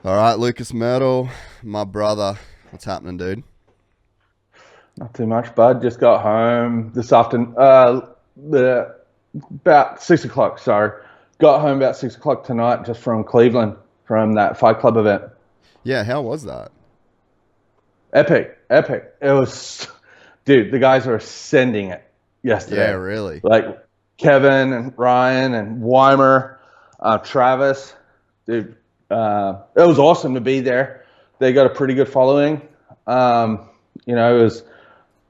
All right, Lucas Mirtl, my brother. What's happening, dude? Not too much, bud. Just got home this afternoon. About 6 o'clock. Sorry, got home about 6 o'clock tonight, just from Cleveland, from that Fight Club event. Yeah, how was that? Epic, epic. It was, dude. The guys were sending it Yeah, yesterday. really. Like Kevin and Ryan and Weimer, Travis. Dude, it was awesome to be there. They got a pretty good following. It was.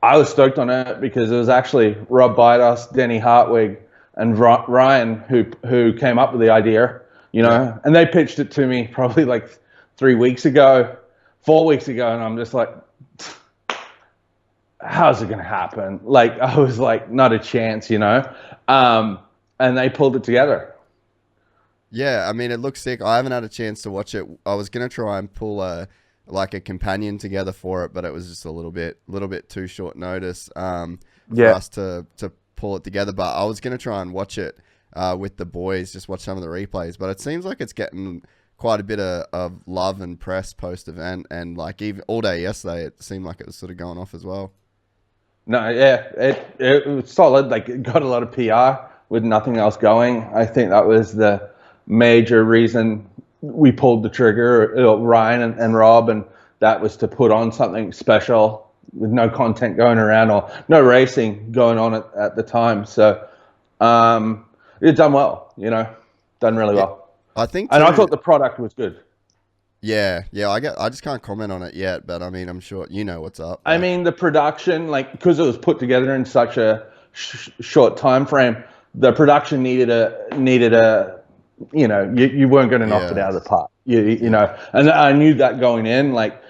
I was stoked on it because it was actually Rob Bidos, Denny Hartwig, and Ryan who came up with the idea. Yeah. And they pitched it to me probably like 3 weeks ago, 4 weeks ago, and I'm just like, how's it gonna happen? Like I was like, not a chance. And they pulled it together. Yeah, I mean, it looks sick. I haven't had a chance to watch it. I was gonna try and pull a companion together for it, but it was just a little bit too short notice for Yeah. us to pull it together. But I was gonna try and watch it with the boys, just watch some of the replays. But it seems like it's getting quite a bit of love and press post event, and like even all day yesterday, it seemed like it was sort of going off as well. No, yeah, it was solid. Like it got a lot of PR with nothing else going. I think that was the major reason we pulled the trigger, Ryan and Rob, and that was to put on something special with no content going around or no racing going on at the time. So it done well, done really Yeah, well. I think And I too. thought the product was good. Yeah. I just can't comment on it yet, but I mean, I'm sure you know what's up. I Like, mean, the production, like, because it was put together in such a short time frame, the production needed a, you weren't going to knock it yeah, out of the park. You yeah, know, and I knew that going in, like,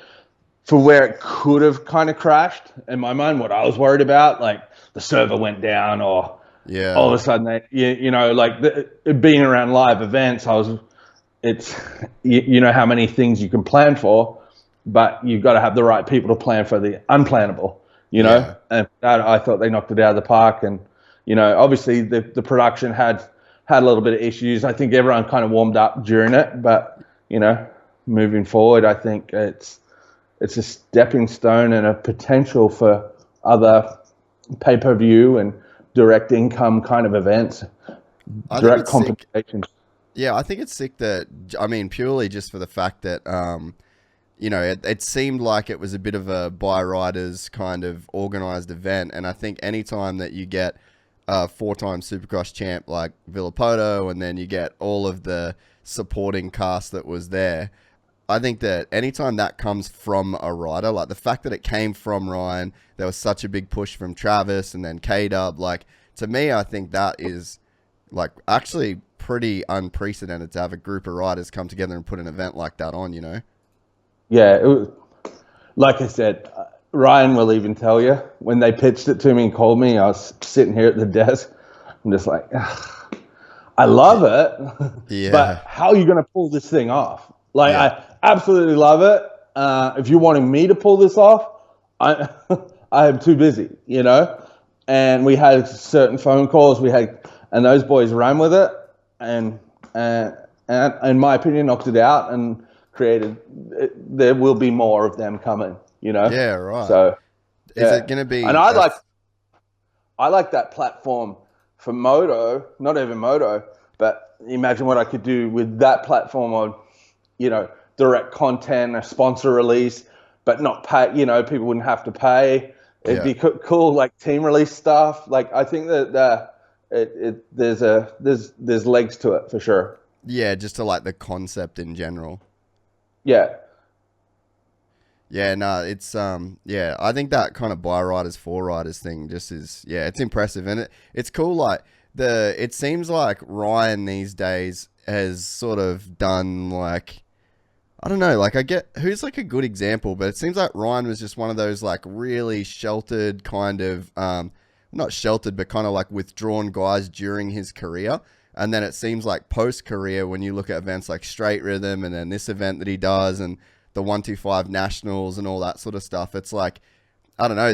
for where it could have kind of crashed in my mind, what I was worried about, like the server went down or all yeah, of a sudden like being around live events, it's, you know how many things you can plan for, but you've got to have the right people to plan for the unplannable, yeah. and that, I thought they knocked it out of the park. And, obviously the production had a little bit of issues. I think everyone kind of warmed up during it, but, moving forward, I think it's a stepping stone and a potential for other pay-per-view and direct income kind of events, I think direct it's sick. compensation. Yeah, I think it's sick that I mean purely just for the fact that it seemed like it was a bit of a by riders kind of organized event, and I think anytime that you get a four-time Supercross champ like Villopoto, and then you get all of the supporting cast that was there, I think that anytime that comes from a rider, like the fact that it came from Ryan, there was such a big push from Travis and then K Dub, like to me, I think that is like actually pretty unprecedented to have a group of riders come together and put an event like that on, you know? Yeah, like I said, Ryan will even tell you when they pitched it to me and called me, I was sitting here at the desk. I'm just like, "Ugh, I love it, Yeah, but how are you going to pull this thing off? Like, yeah, I absolutely love it. If you're wanting me to pull this off, I I am too busy, And we had certain phone calls and those boys ran with it, and and in my opinion, knocked it out and created. There will be more of them coming. yeah, right. So Is it yeah, going to and be I like that platform for moto, not even moto, but imagine what I could do with that platform of, direct content, a sponsor release, but not pay, people wouldn't have to pay. It'd yeah, be cool, like team release stuff. Like I think that there's legs to it for sure. yeah, just to like the concept in general. Yeah. Yeah, no, it's yeah, I think that kind of by riders for riders thing just is yeah, it's impressive, and it's cool. Like it seems like Ryan these days has sort of done like I don't know, like I get who's like a good example, but it seems like Ryan was just one of those like really sheltered kind of not sheltered but kind of like withdrawn guys during his career. And then it seems like post career when you look at events like Straight Rhythm and then this event that he does and the 125 Nationals and all that sort of stuff, it's like I don't know,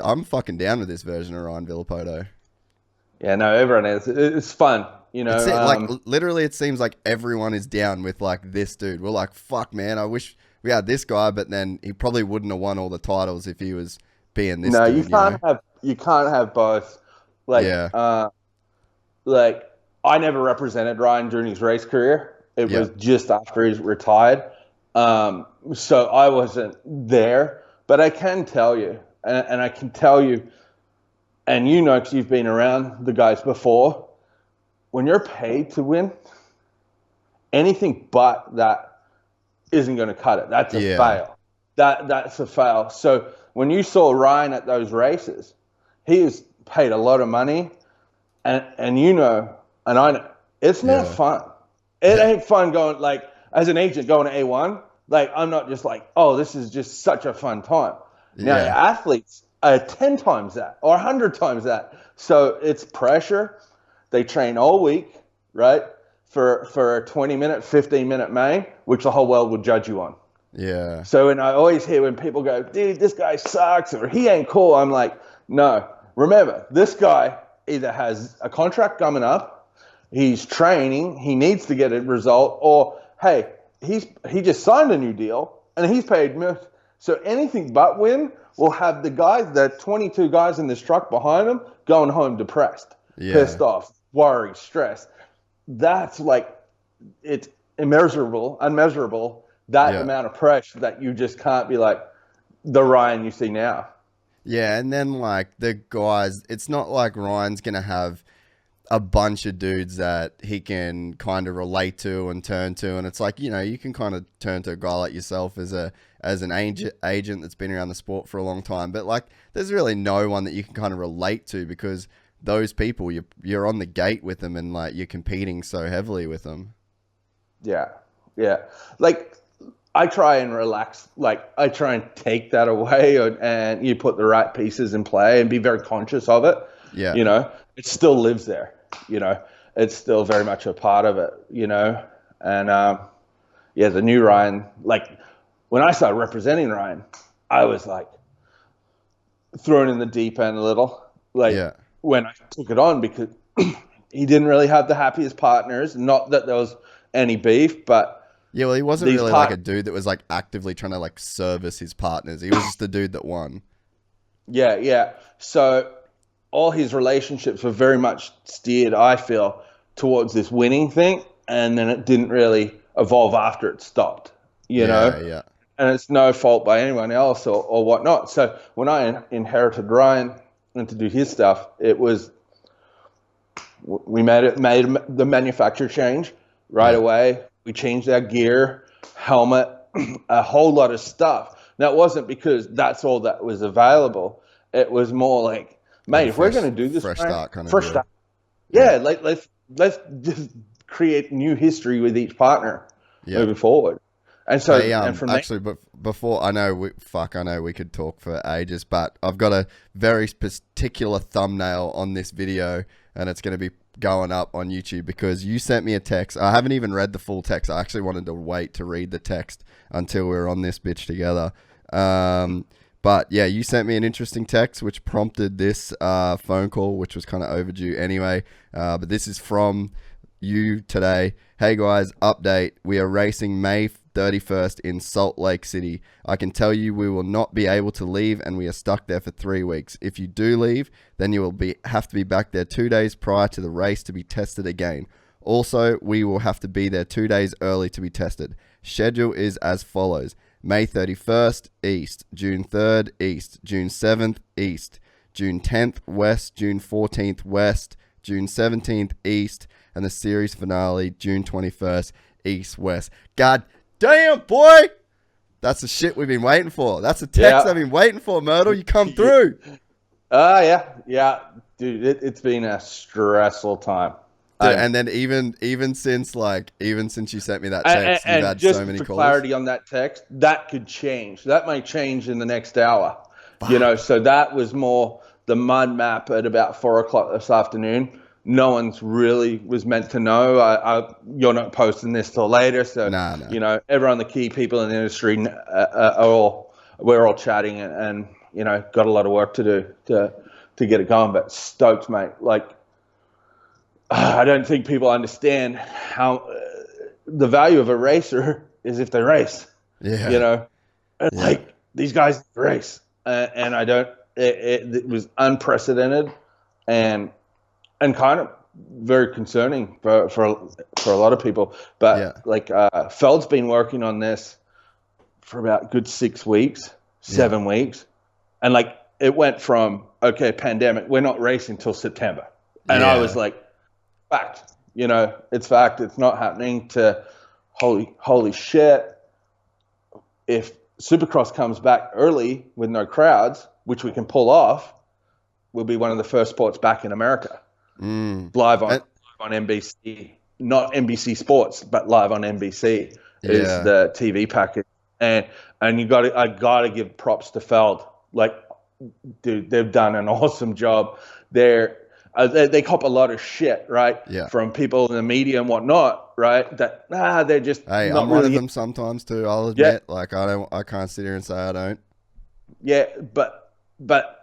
I'm fucking down with this version of Ryan Villopoto. Yeah, no, everyone is. It's fun. You know, It's it. Literally, it seems like everyone is down with like this dude. We're like, fuck, man. I wish we had this guy, but then he probably wouldn't have won all the titles if he was being this no, dude. You know? you can't have both. Like, Yeah. like I never represented Ryan during his race career. It Yeah. was just after he's retired. So I wasn't there, but I can tell you, and I can tell you, and you know, because you've been around the guys before, when you're paid to win, anything but that isn't going to cut it. That's a fail. That's a fail. So when you saw Ryan at those races, he was paid a lot of money, and you know, and I know, it's not fun. It ain't fun going, like, as an agent going to A1. Like, I'm not just like, oh, this is just such a fun time. Now, your athletes are 10 times that or 100 times that. So it's pressure. They train all week, right, for a 20-minute, 15-minute main, which the whole world will judge you on. Yeah. So, and I always hear when people go, dude, this guy sucks or he ain't cool. I'm like, no. Remember, this guy either has a contract coming up, he's training, he needs to get a result, or, hey, he just signed a new deal and he's paid millions. So anything but win will have the 22 guys in this truck behind him going home depressed, pissed off, worried, stressed. That's like, it's unmeasurable, that amount of pressure that you just can't be like the Ryan you see now. Yeah, and then like the guys, it's not like Ryan's going to have a bunch of dudes that he can kind of relate to and turn to, and it's like, you know, you can kind of turn to a guy like yourself as an agent that's been around the sport for a long time, but like there's really no one that you can kind of relate to, because those people, you're on the gate with them and like you're competing so heavily with them. Yeah Like, I try and relax, like I try and take that away, and you put the right pieces in play and be very conscious of it. Yeah. You know, it still lives there, you know, it's still very much a part of it, you know. And the new Ryan, like when I started representing Ryan, I was like thrown in the deep end a little, like when I took it on, because he didn't really have the happiest partners. Not that there was any beef, but yeah, well, he wasn't really like a dude that was like actively trying to like service his partners. He was just the dude that won. Yeah. So all his relationships were very much steered, I feel, towards this winning thing, and then it didn't really evolve after it stopped, you know? Yeah. And it's no fault by anyone else or whatnot. So when I inherited Ryan and to do his stuff, it was, we made the manufacturer change right away. We changed our gear, helmet, a whole lot of stuff. Now, it wasn't because that's all that was available. It was more like, mate, if we're going to do this, fresh start kind of fresh start. Yeah, let's just create new history with each partner moving forward. And so, and from actually, but before, I know we could talk for ages, but I've got a very particular thumbnail on this video, and it's going to be going up on YouTube because you sent me a text. I haven't even read the full text. I actually wanted to wait to read the text until we were on this bitch together. But yeah, you sent me an interesting text which prompted this phone call, which was kind of overdue anyway. But this is from you today. Hey guys, update. We are racing May 31st in Salt Lake City. I can tell you we will not be able to leave, and we are stuck there for 3 weeks. If you do leave, then you will have to be back there 2 days prior to the race to be tested again. Also, we will have to be there 2 days early to be tested. Schedule is as follows. May 31st, East. June 3rd, East. June 7th, East. June 10th, West. June 14th, West. June 17th, East. And the series finale, June 21st, East, West. God damn, boy! That's the shit we've been waiting for. That's the text I've been waiting for, Mirtl. You come through. Yeah. Dude, it's been a stressful time. Dude, and then even since you sent me that text, you've had so many calls. For clarity on that text, that could change. That may change in the next hour. Fuck. You know, so that was more the mud map at about 4:00 this afternoon. No one's really was meant to know. You're not posting this till later, so no. You know, everyone, the key people in the industry, we're all chatting and you know, got a lot of work to do to get it going. But stoked, mate. Like, I don't think people understand how the value of a racer is if they race. Yeah. You know, it's like these guys race, and I don't. It was unprecedented, and kind of very concerning for a lot of people. But like Feld's been working on this for about a good 6 weeks, 7 weeks, and like it went from pandemic, we're not racing till September, and I was like, fact, you know, it's fact, it's not happening. To holy shit, if Supercross comes back early with no crowds, which we can pull off, we'll be one of the first sports back in America. Live on NBC, not NBC Sports, but live on NBC is the TV package. And I gotta give props to Feld. Like, dude, they've done an awesome job. They cop a lot of shit, right? Yeah. From people in the media and whatnot, right? That they're just. Hey, I'm one of them sometimes too. I'll admit, like I can't sit here and say I don't. Yeah, but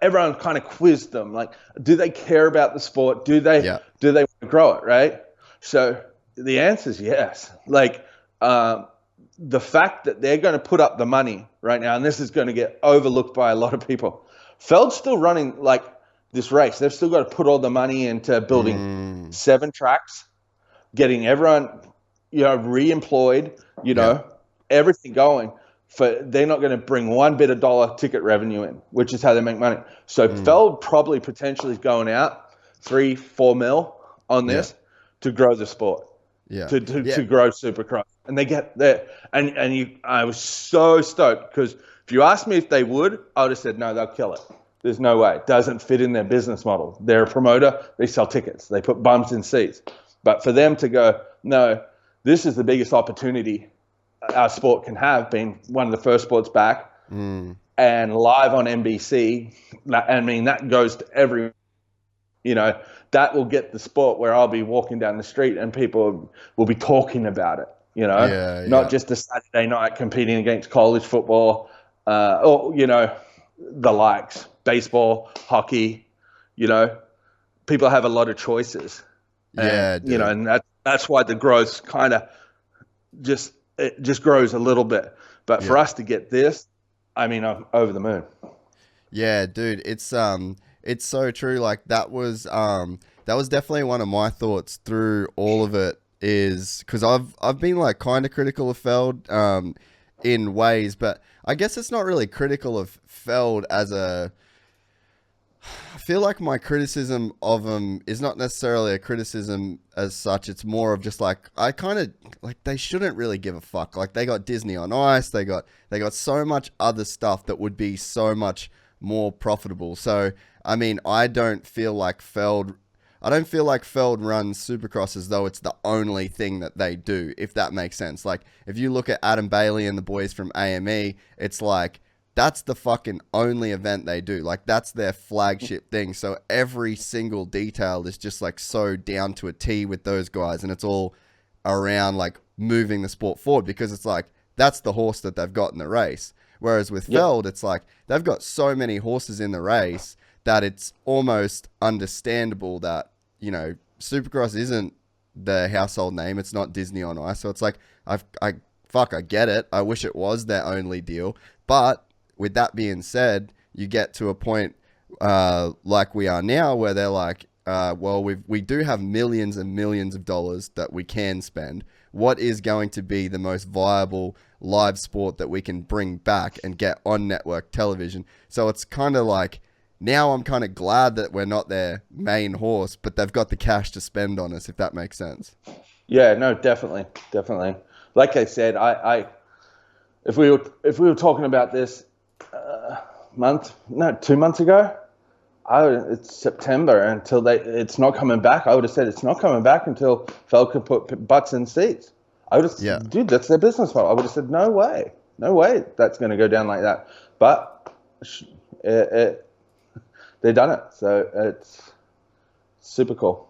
everyone kind of quizzed them. Like, do they care about the sport? Do they want to grow it? Right. So the answer is yes. Like, the fact that they're going to put up the money right now, and this is going to get overlooked by a lot of people. Feld's still running like this race. They've still got to put all the money into building 7 tracks, getting everyone, you know, re-employed, you know, everything going. They're not going to bring one bit of dollar ticket revenue in, which is how they make money. So Feld probably potentially is going out 3-4 mil on this to grow the sport, to grow Supercross, and they get there. And I was so stoked, because if you asked me if they would, I would have said no, they'll kill it. There's no way. It doesn't fit in their business model. They're a promoter. They sell tickets. They put bums in seats. But for them to go, no, this is the biggest opportunity our sport can have, being one of the first sports back and live on NBC. I mean, that goes to every, you know, that will get the sport where I'll be walking down the street and people will be talking about it, you know, not just a Saturday night competing against college football or, you know, the likes, baseball, hockey, you know, people have a lot of choices. And, you know, and that's why the growth kind of just grows a little bit. But for us to get this, I mean, I'm over the moon. Yeah, dude, it's so true. Like that was definitely one of my thoughts through all of it, is because I've been like kind of critical of Feld in ways, but I guess it's not really critical of Feld as a. I feel like my criticism of him is not necessarily a criticism as such. It's more of just like, I kind of like, they shouldn't really give a fuck. Like, they got Disney on Ice. They got so much other stuff that would be so much more profitable. So, I mean, I don't feel like Feld runs Supercross as though it's the only thing that they do, if that makes sense. Like, if you look at Adam Bailey and the boys from AME, it's like, that's the fucking only event they do. Like, that's their flagship thing. So every single detail is just like so down to a T with those guys. And it's all around like moving the sport forward, because it's like, that's the horse that they've got in the race. Whereas with Feld, it's like, they've got so many horses in the race that it's almost understandable that, you know, Supercross isn't the household name. It's not Disney on Ice. So it's like, I get it. I wish it was their only deal. But with that being said, you get to a point like we are now, where they're like, well, we do have millions and millions of dollars that we can spend. What is going to be the most viable live sport that we can bring back and get on network television? So it's kind of like, now I'm kind of glad that we're not their main horse, but they've got the cash to spend on us, if that makes sense. Yeah, no, definitely. Like I said, if we were talking about this 2 months ago, it's September until it's not coming back. I would have said it's not coming back until Feld could put butts in seats. I would have, dude, that's their business model. I would have said, no way that's going to go down like that. But they've done it, so it's super cool.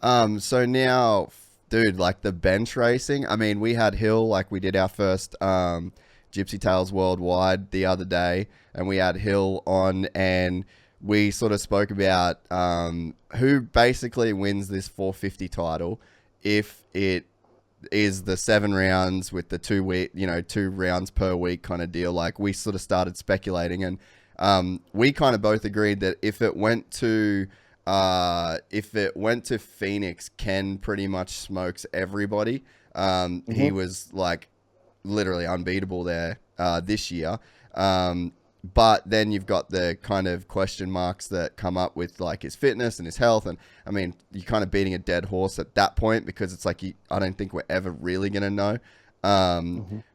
So now, dude, like the bench racing. I mean, we had Hill, like we did our first Gypsy Tales Worldwide the other day, and we had Hill on, and we sort of spoke about who basically wins this 450 title if it is the 7 rounds with the 2 rounds per week kind of deal. Like, we sort of started speculating, and we kind of both agreed that if it went to Phoenix, Ken pretty much smokes everybody. He was like literally unbeatable there this year. But then you've got the kind of question marks that come up with like his fitness and his health. And I mean, you're kind of beating a dead horse at that point, because it's like, I don't think we're ever really going to know.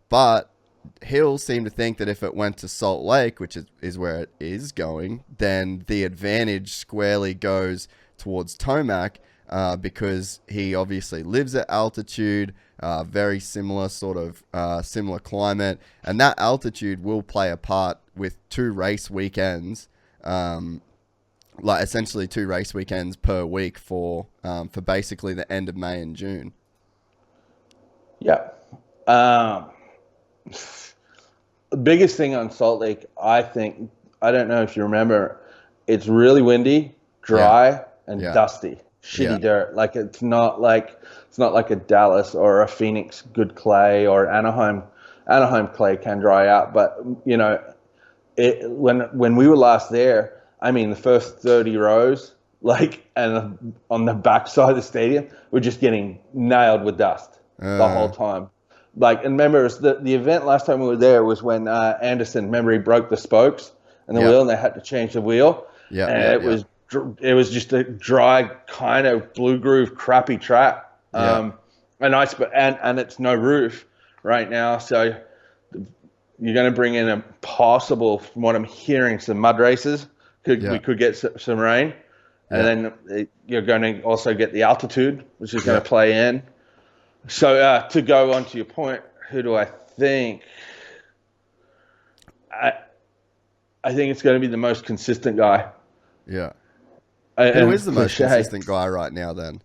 But Hill seemed to think that if it went to Salt Lake, which is where it is going, then the advantage squarely goes towards Tomac, because he obviously lives at altitude, very similar sort of similar climate, and that altitude will play a part with 2 race weekends, like essentially 2 race weekends per week for basically the end of May and June. Yeah. The biggest thing on Salt Lake, I think, I don't know if you remember, it's really windy, dry, and dusty, shitty dirt. Like, it's not like a Dallas or a Phoenix good clay, or Anaheim clay can dry out. But you know, when we were last there, I mean, the first 30 rows, like, and on the backside of the stadium, we're just getting nailed with dust the whole time. Like, and remember, it was the event last time we were there was when Anderson, remember, he broke the spokes and the wheel, and they had to change the wheel. It was just a dry, kind of blue groove, crappy track. And it's no roof right now, so you're going to bring in a possible, from what I'm hearing, some mud races. We could get some rain, and then you're going to also get the altitude, which is going to play in. So to go on to your point, who do I think? I think it's going to be the most consistent guy. Yeah. Who is the most consistent guy right now then?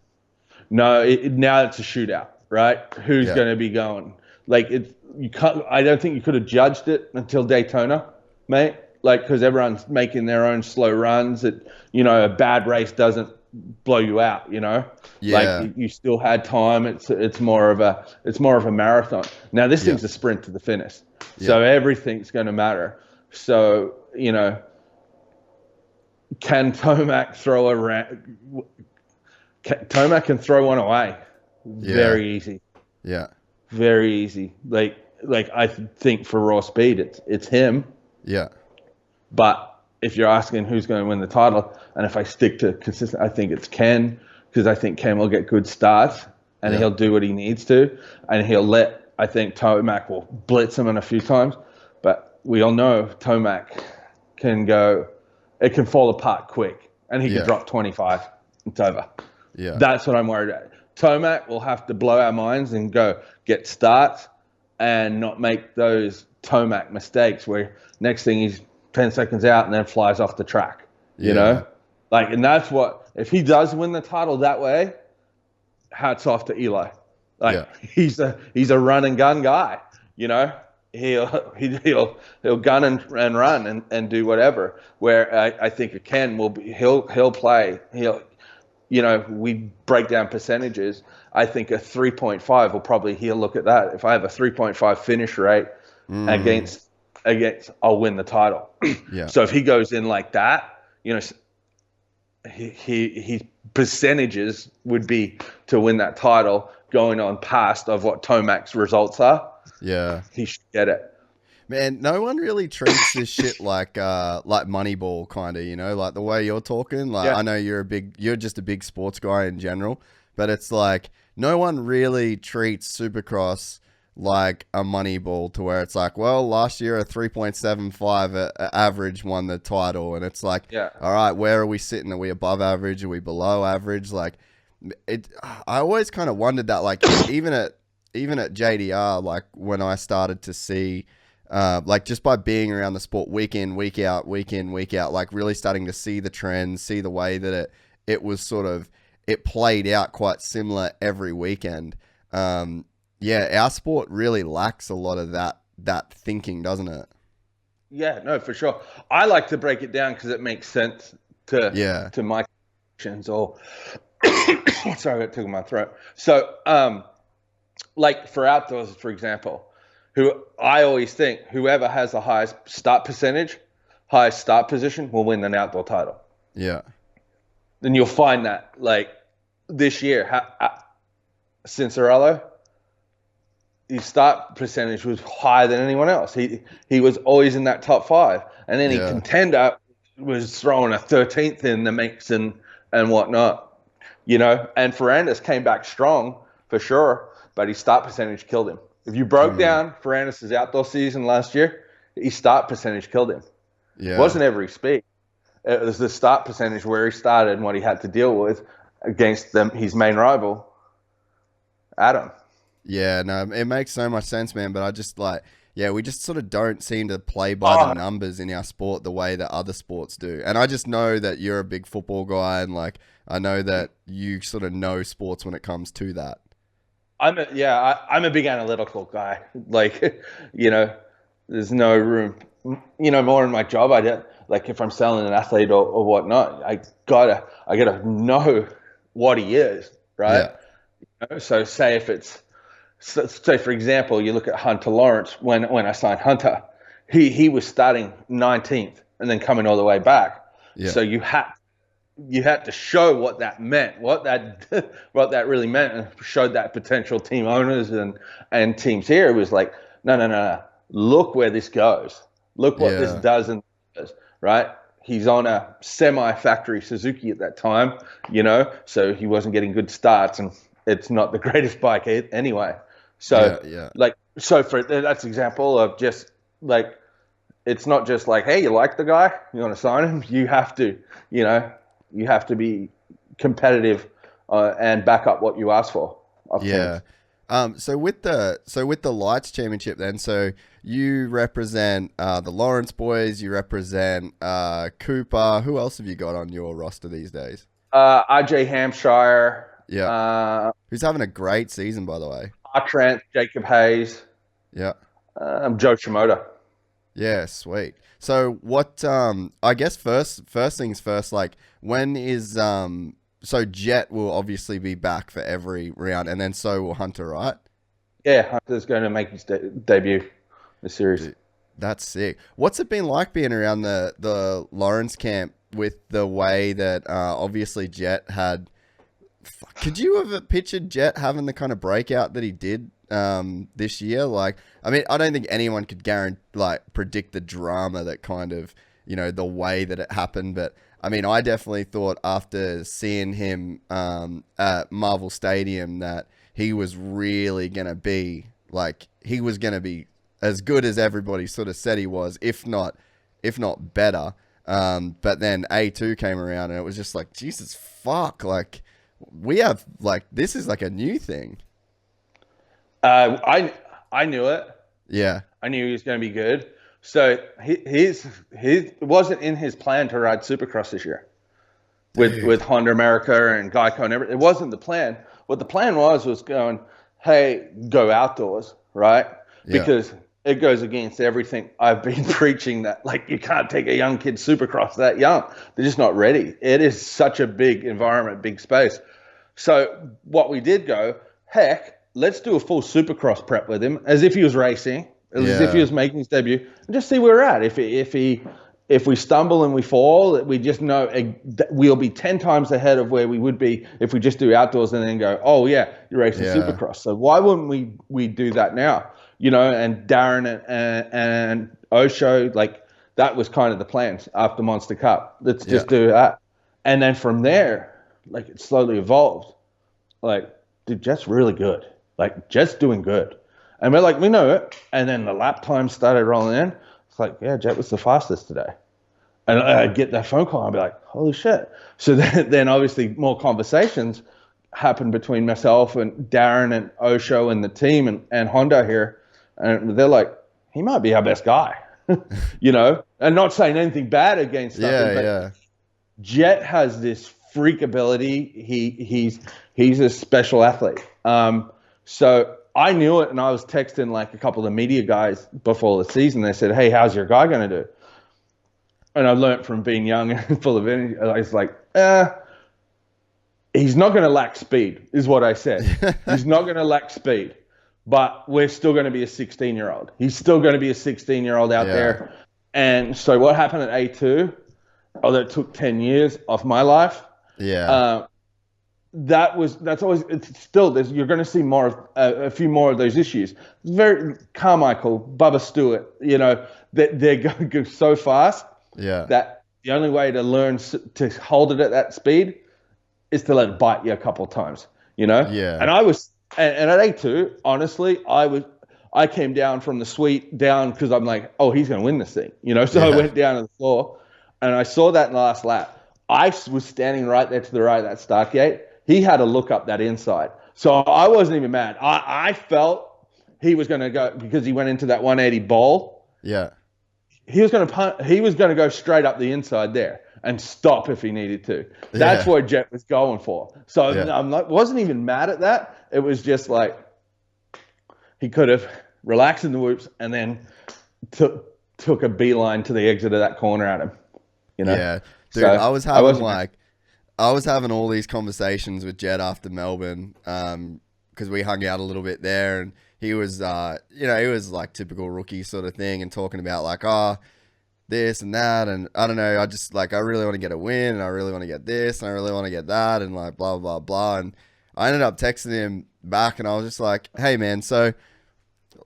No, now it's a shootout, right? Who's going to be going? Like, I don't think you could have judged it until Daytona, mate. Like, because everyone's making their own slow runs. A bad race doesn't blow you out, like you still had time. It's more of a marathon. Now this thing's a sprint to the finish, so everything's going to matter. So can Tomac throw Tomac can throw one away very easy. Very easy. Like I think for raw speed it's him. But if you're asking who's going to win the title, and if I stick to consistent, I think it's Ken, because I think Ken will get good starts, and he'll do what he needs to, and I think Tomac will blitz him in a few times, but we all know Tomac it can fall apart quick, and he can drop 25. It's over. That's what I'm worried about. Tomac will have to blow our minds and go get starts and not make those Tomac mistakes where next thing he's 10 seconds out and then flies off the track, like, and that's what, if he does win the title that way, hats off to Eli. Like, he's a run and gun guy, he'll gun and run and do whatever, where I think Ken will be, he'll play, we break down percentages. I think a 3.5 will probably, he'll look at that. If I have a 3.5 finish rate against I'll win the title. So if he goes in like that, he percentages would be to win that title going on past of what Tomac's results are. He should get it. Man, no one really treats this shit like Moneyball kind of, like the way you're talking. Like, I know you're just a big sports guy in general, but it's like no one really treats Supercross like a Moneyball, to where it's like, well, last year a 3.75 average won the title, and it's like, all right, where are we sitting? Are we above average? Are we below average? Like, I always kind of wondered that, like, even at JDR, like when I started to see, like, just by being around the sport week in, week out, like really starting to see the trends, see the way that it was sort of, it played out quite similar every weekend. Our sport really lacks a lot of that thinking, doesn't it? Yeah, no, for sure. I like to break it down because it makes sense Yeah. to my questions. Or sorry, I got took in my throat. So, like for outdoors, for example, who I always think whoever has the highest start percentage, highest start position will win an outdoor title. Yeah. Then you'll find that like this year, Cincerello, his start percentage was higher than anyone else. He was always in that top 5, and any contender was throwing a 13th in the mix and whatnot, you know. And Ferrandis came back strong for sure, but his start percentage killed him. If you broke down Ferrandis' outdoor season last year, his start percentage killed him. Yeah. It wasn't every speed. It was the start percentage where he started and what he had to deal with against his main rival, Adam. Yeah, no, it makes so much sense, man. But I just we just sort of don't seem to play by the numbers in our sport the way that other sports do. And I just know that you're a big football guy, and like I know that you sort of know sports when it comes to that. I'm a big analytical guy. Like, you know, there's no room. You know, more in my job, I do. Like if I'm selling an athlete or whatnot, I gotta know what he is, right? Yeah. You know? So say if it's say for example, you look at Hunter Lawrence. When I signed Hunter, he was starting 19th and then coming all the way back. Yeah. So you had to show what that meant, what that really meant, and showed that potential team owners and teams here. It was like, no. Look where this goes. Look what this does and does, right? He's on a semi-factory Suzuki at that time, you know, so he wasn't getting good starts, and it's not the greatest bike anyway. So, so for that's an example of just like, it's not just like, hey, you like the guy, you want to sign him. You have to, you know, you have to be competitive and back up what you ask for. Yeah. So with the Lights Championship, then, so you represent the Lawrence boys, you represent Cooper. Who else have you got on your roster these days? RJ Hampshire. Yeah. Who's having a great season, by the way. Trent, Jacob Hayes. Yeah. Joe Shimoda. Yeah, sweet. So what? I guess first things first. Like, when is So Jett will obviously be back for every round, and then so will Hunter, right? Yeah, Hunter's going to make his debut in the series. Dude, that's sick. What's it been like being around the Lawrence camp with the way that obviously Jett had? Could you have pictured Jett having the kind of breakout that he did this year? Like, I mean, I don't think anyone could predict the drama that kind of, you know, the way that it happened. But I mean, I definitely thought after seeing him at Marvel Stadium that he was really going to be as good as everybody sort of said he was, if not better. But then A2 came around and it was just like, Jesus fuck, like we have this is like a new thing. I knew it. Yeah. I knew he was going to be good. So it wasn't in his plan to ride Supercross this year with Honda America and Geico and everything. It wasn't the plan. What the plan was going, hey, go outdoors, right? Because it goes against everything I've been preaching, that like you can't take a young kid Supercross that young. They're just not ready. It is such a big environment, big space. So what we did go, heck, let's do a full Supercross prep with him as if he was racing. As if he was making his debut, and just see where we're at. If we stumble and we fall, we just know we'll be 10 times ahead of where we would be if we just do outdoors and then go, oh yeah, you're racing Supercross. So why wouldn't we do that now? You know, and Darren and Osho, like that was kind of the plan after Monster Cup. Let's just do that, and then from there, like it slowly evolved. Like, dude, Jett's really good. Like Jett's doing good. And we're like, we know it. And then the lap time started rolling in. It's like, yeah, Jett was the fastest today. And I'd get that phone call. I'd be like, holy shit. So then obviously more conversations happened between myself and Darren and Osho and the team and Honda here. And they're like, he might be our best guy, you know, and not saying anything bad against nothing. But Jett has this freak ability. He's a special athlete. So I knew it, and I was texting like a couple of media guys before the season. They said, "Hey, how's your guy going to do?" And I learned from being young and full of energy. I was like, he's not going to lack speed, is what I said. He's not going to lack speed, but we're still going to be a 16-year-old. He's still going to be a 16-year-old out there. And so what happened at A2, although it took 10 years off my life, that's always, it's still, you're going to see more of a few more of those issues. It's very Carmichael, Bubba Stewart, you know, they're going to go so fast that the only way to learn to hold it at that speed is to let it bite you a couple of times, you know? Yeah. And and at A2, honestly, I came down from the suite down because I'm like, oh, he's going to win this thing, you know? So I went down to the floor and I saw that last lap. I was standing right there to the right of that start gate. He had to look up that inside. So I wasn't even mad. I felt he was going to go because he went into that 180 ball. Yeah. He was going to punt. He was going to go straight up the inside there and stop if he needed to. That's what Jett was going for. So wasn't even mad at that. It was just like he could have relaxed in the whoops and then took a beeline to the exit of that corner at him. You know? Yeah. Dude, so I was having all these conversations with Jett after Melbourne, because we hung out a little bit there, and he was, he was like typical rookie sort of thing, and talking about like, this and that, and I don't know, I just like, I really want to get a win, and I really want to get this, and I really want to get that, and like blah blah blah. And I ended up texting him back, and I was just like, hey man, so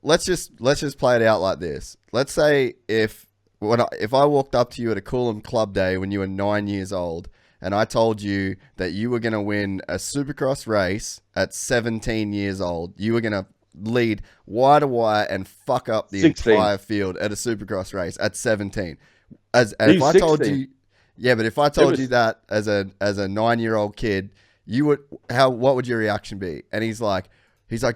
let's just play it out like this. Let's say if I walked up to you at a Coolum Club Day when you were 9 years old, and I told you that you were going to win a Supercross race at 17 years old, you were going to lead wire to wire and fuck up the 16. entire field at a Supercross race at 17. If I told you, but if I told you that as a 9-year-old kid, what would your reaction be? And he's like,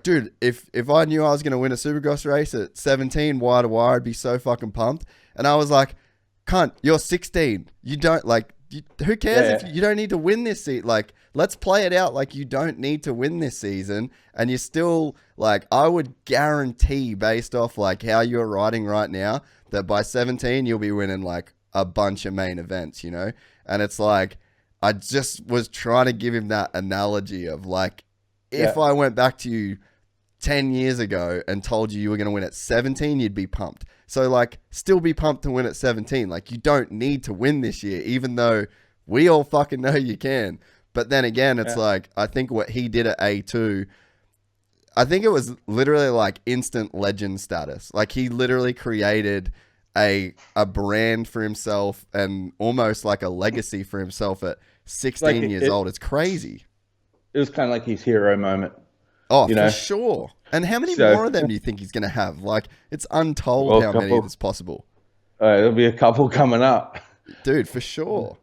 dude, if I knew I was going to win a Supercross race at 17 wire to wire, I'd be so fucking pumped. And I was like, cunt, you're 16. You don't who cares if you don't need to win this season? Like, let's play it out like you don't need to win this season. And you're still like, I would guarantee based off like how you're riding right now that by 17, you'll be winning like a bunch of main events, you know? And it's like, I just was trying to give him that analogy of like, if I went back to you 10 years ago and told you were going to win at 17, you'd be pumped. So, like, still be pumped to win at 17. Like, you don't need to win this year, even though we all fucking know you can. But then again, it's like, I think what he did at A2, I think it was literally like instant legend status. Like, he literally created a brand for himself and almost like a legacy for himself at 16 years old. It's crazy. It was kind of like his hero moment. Oh, for sure. And how many more of them do you think he's going to have? Like, it's untold how many is possible. There'll be a couple coming up. Dude, for sure.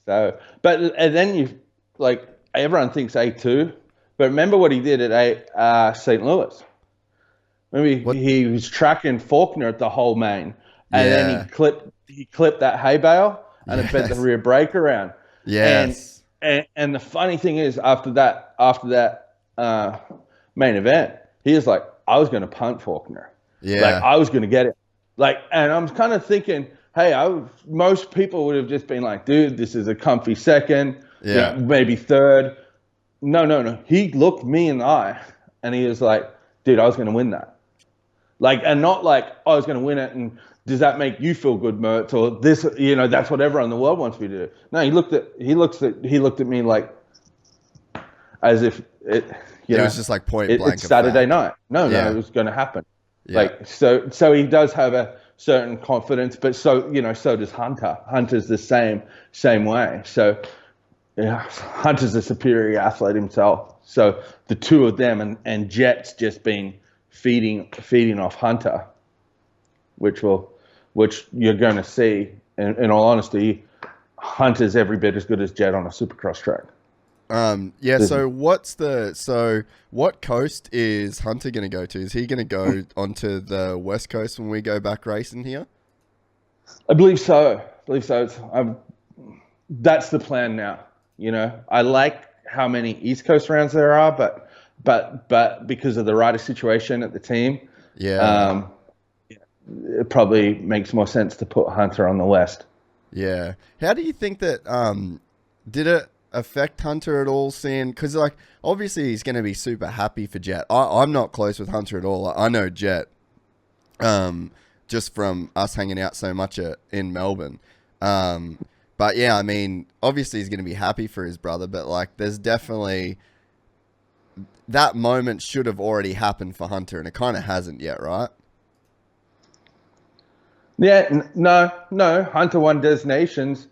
So, and then you, like, everyone thinks A2, but remember what he did at St. Louis. Remember he was tracking Faulkner at the whole main, and then he clipped that hay bale, and it bent the rear brake around. Yes. And the funny thing is, after that main event, he was like, I was going to punt Faulkner. Yeah. Like, I was going to get it. Like, and I'm kind of thinking, hey, most people would have just been like, dude, this is a comfy second, maybe third. No. He looked me in the eye, and he was like, dude, I was going to win that. Like, and not like, I was going to win it, and does that make you feel good, Mert? Or this, that's what everyone in the world wants me to do. No, he looked at me like, as if it was just like point blank. It's Saturday night. No, it was going to happen. Yeah. Like, so he does have a certain confidence, but so does Hunter. Hunter's the same way. So, Hunter's a superior athlete himself. So the two of them and Jett's just been feeding off Hunter, which you're going to see. In all honesty, Hunter's every bit as good as Jett on a Supercross track. So what coast is Hunter going to go to? Is he going to go onto the West Coast when we go back racing here? I believe so. That's the plan now. I like how many East Coast rounds there are, but but because of the rider situation at the team, Yeah. it probably makes more sense to put Hunter on the West. Yeah. How do you think that did it affect Hunter at all seeing, because like obviously he's going to be super happy for Jett. I'm not close with Hunter at all. I know Jett just from us hanging out so much in Melbourne. But yeah, I mean, obviously he's going to be happy for his brother, but like there's definitely that moment should have already happened for Hunter, and it kind of hasn't yet, right? Yeah, no. Hunter won Nations.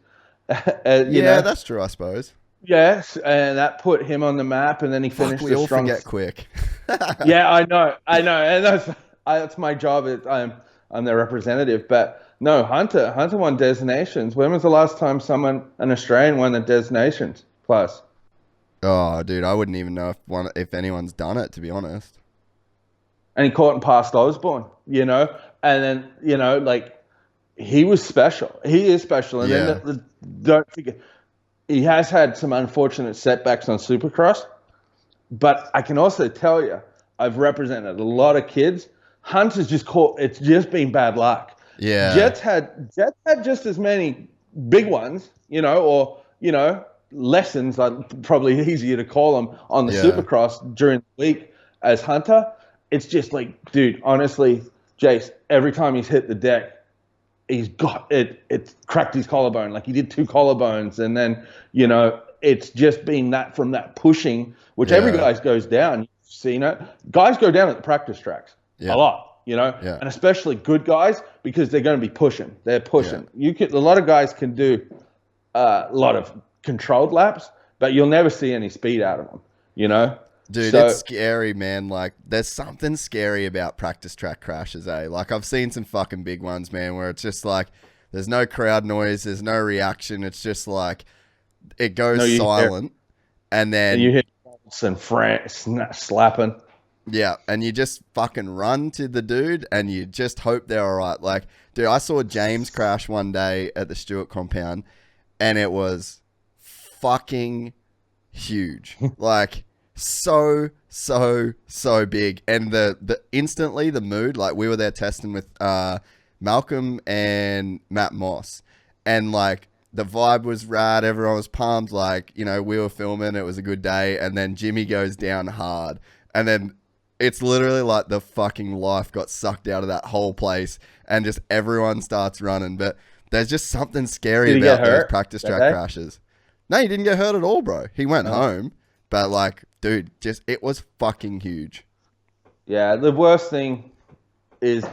Yeah, that's true, I suppose. Yes, and that put him on the map, and then he finished. We all forget quick. Yeah, I know, and that's my job. I'm their representative, but no, Hunter won Nations. When was the last time an Australian won the Nations plus? Oh, dude, I wouldn't even know if anyone's done it, to be honest. And he caught and passed Osborne, and then like he was special. He is special, and then don't forget. He has had some unfortunate setbacks on Supercross, but I can also tell you, I've represented a lot of kids. Hunter's it's just been bad luck. Yeah. Jett's had just as many big ones, lessons, probably easier to call them, on the Supercross during the week as Hunter. It's just like, dude, honestly, Jace, every time he's hit the deck, he's got it. It's cracked his collarbone. Like he did 2 collarbones, and then it's just been that from that pushing, which every guy goes down. You've seen it. Guys go down at the practice tracks a lot, and especially good guys, because they're going to be pushing. They're pushing. A lot of guys can do a lot of controlled laps, but you'll never see any speed out of them. Dude, it's scary, man. Like, there's something scary about practice track crashes, eh? Like, I've seen some fucking big ones, man, where it's just like, there's no crowd noise, there's no reaction. It's just like, it goes silent, and then you hear and slapping. Yeah, and you just fucking run to the dude, and you just hope they're all right. Like, dude, I saw James crash one day at the Stewart compound, and it was fucking huge. Like, so big. And the instantly the mood, like we were there testing with Malcolm and Matt Moss, and like the vibe was rad, everyone was pumped, like, we were filming, it was a good day, and then Jimmy goes down hard, and then it's literally like the fucking life got sucked out of that whole place, and just everyone starts running. But there's just something scary about those practice track crashes. No, he didn't get hurt at all, bro. He went home. But like, dude, it was fucking huge. Yeah, the worst thing is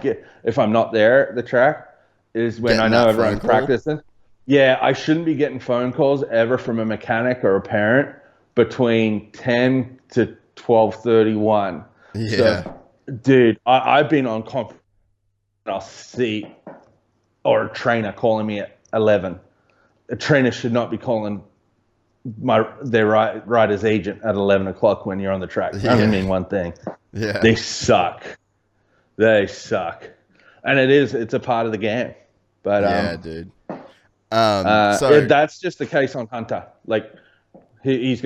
if I'm not there at the track is when I know everyone's practicing. Yeah, I shouldn't be getting phone calls ever from a mechanic or a parent between 10 to 12:31. Yeah. So, dude, I've been on conference and I'll see or a trainer calling me at 11. A trainer should not be calling their rider's agent at 11 o'clock when you're on the track. I only mean one thing. Yeah. They suck. And it's a part of the game. But yeah, dude. So that's just the case on Hunter. Like everyone's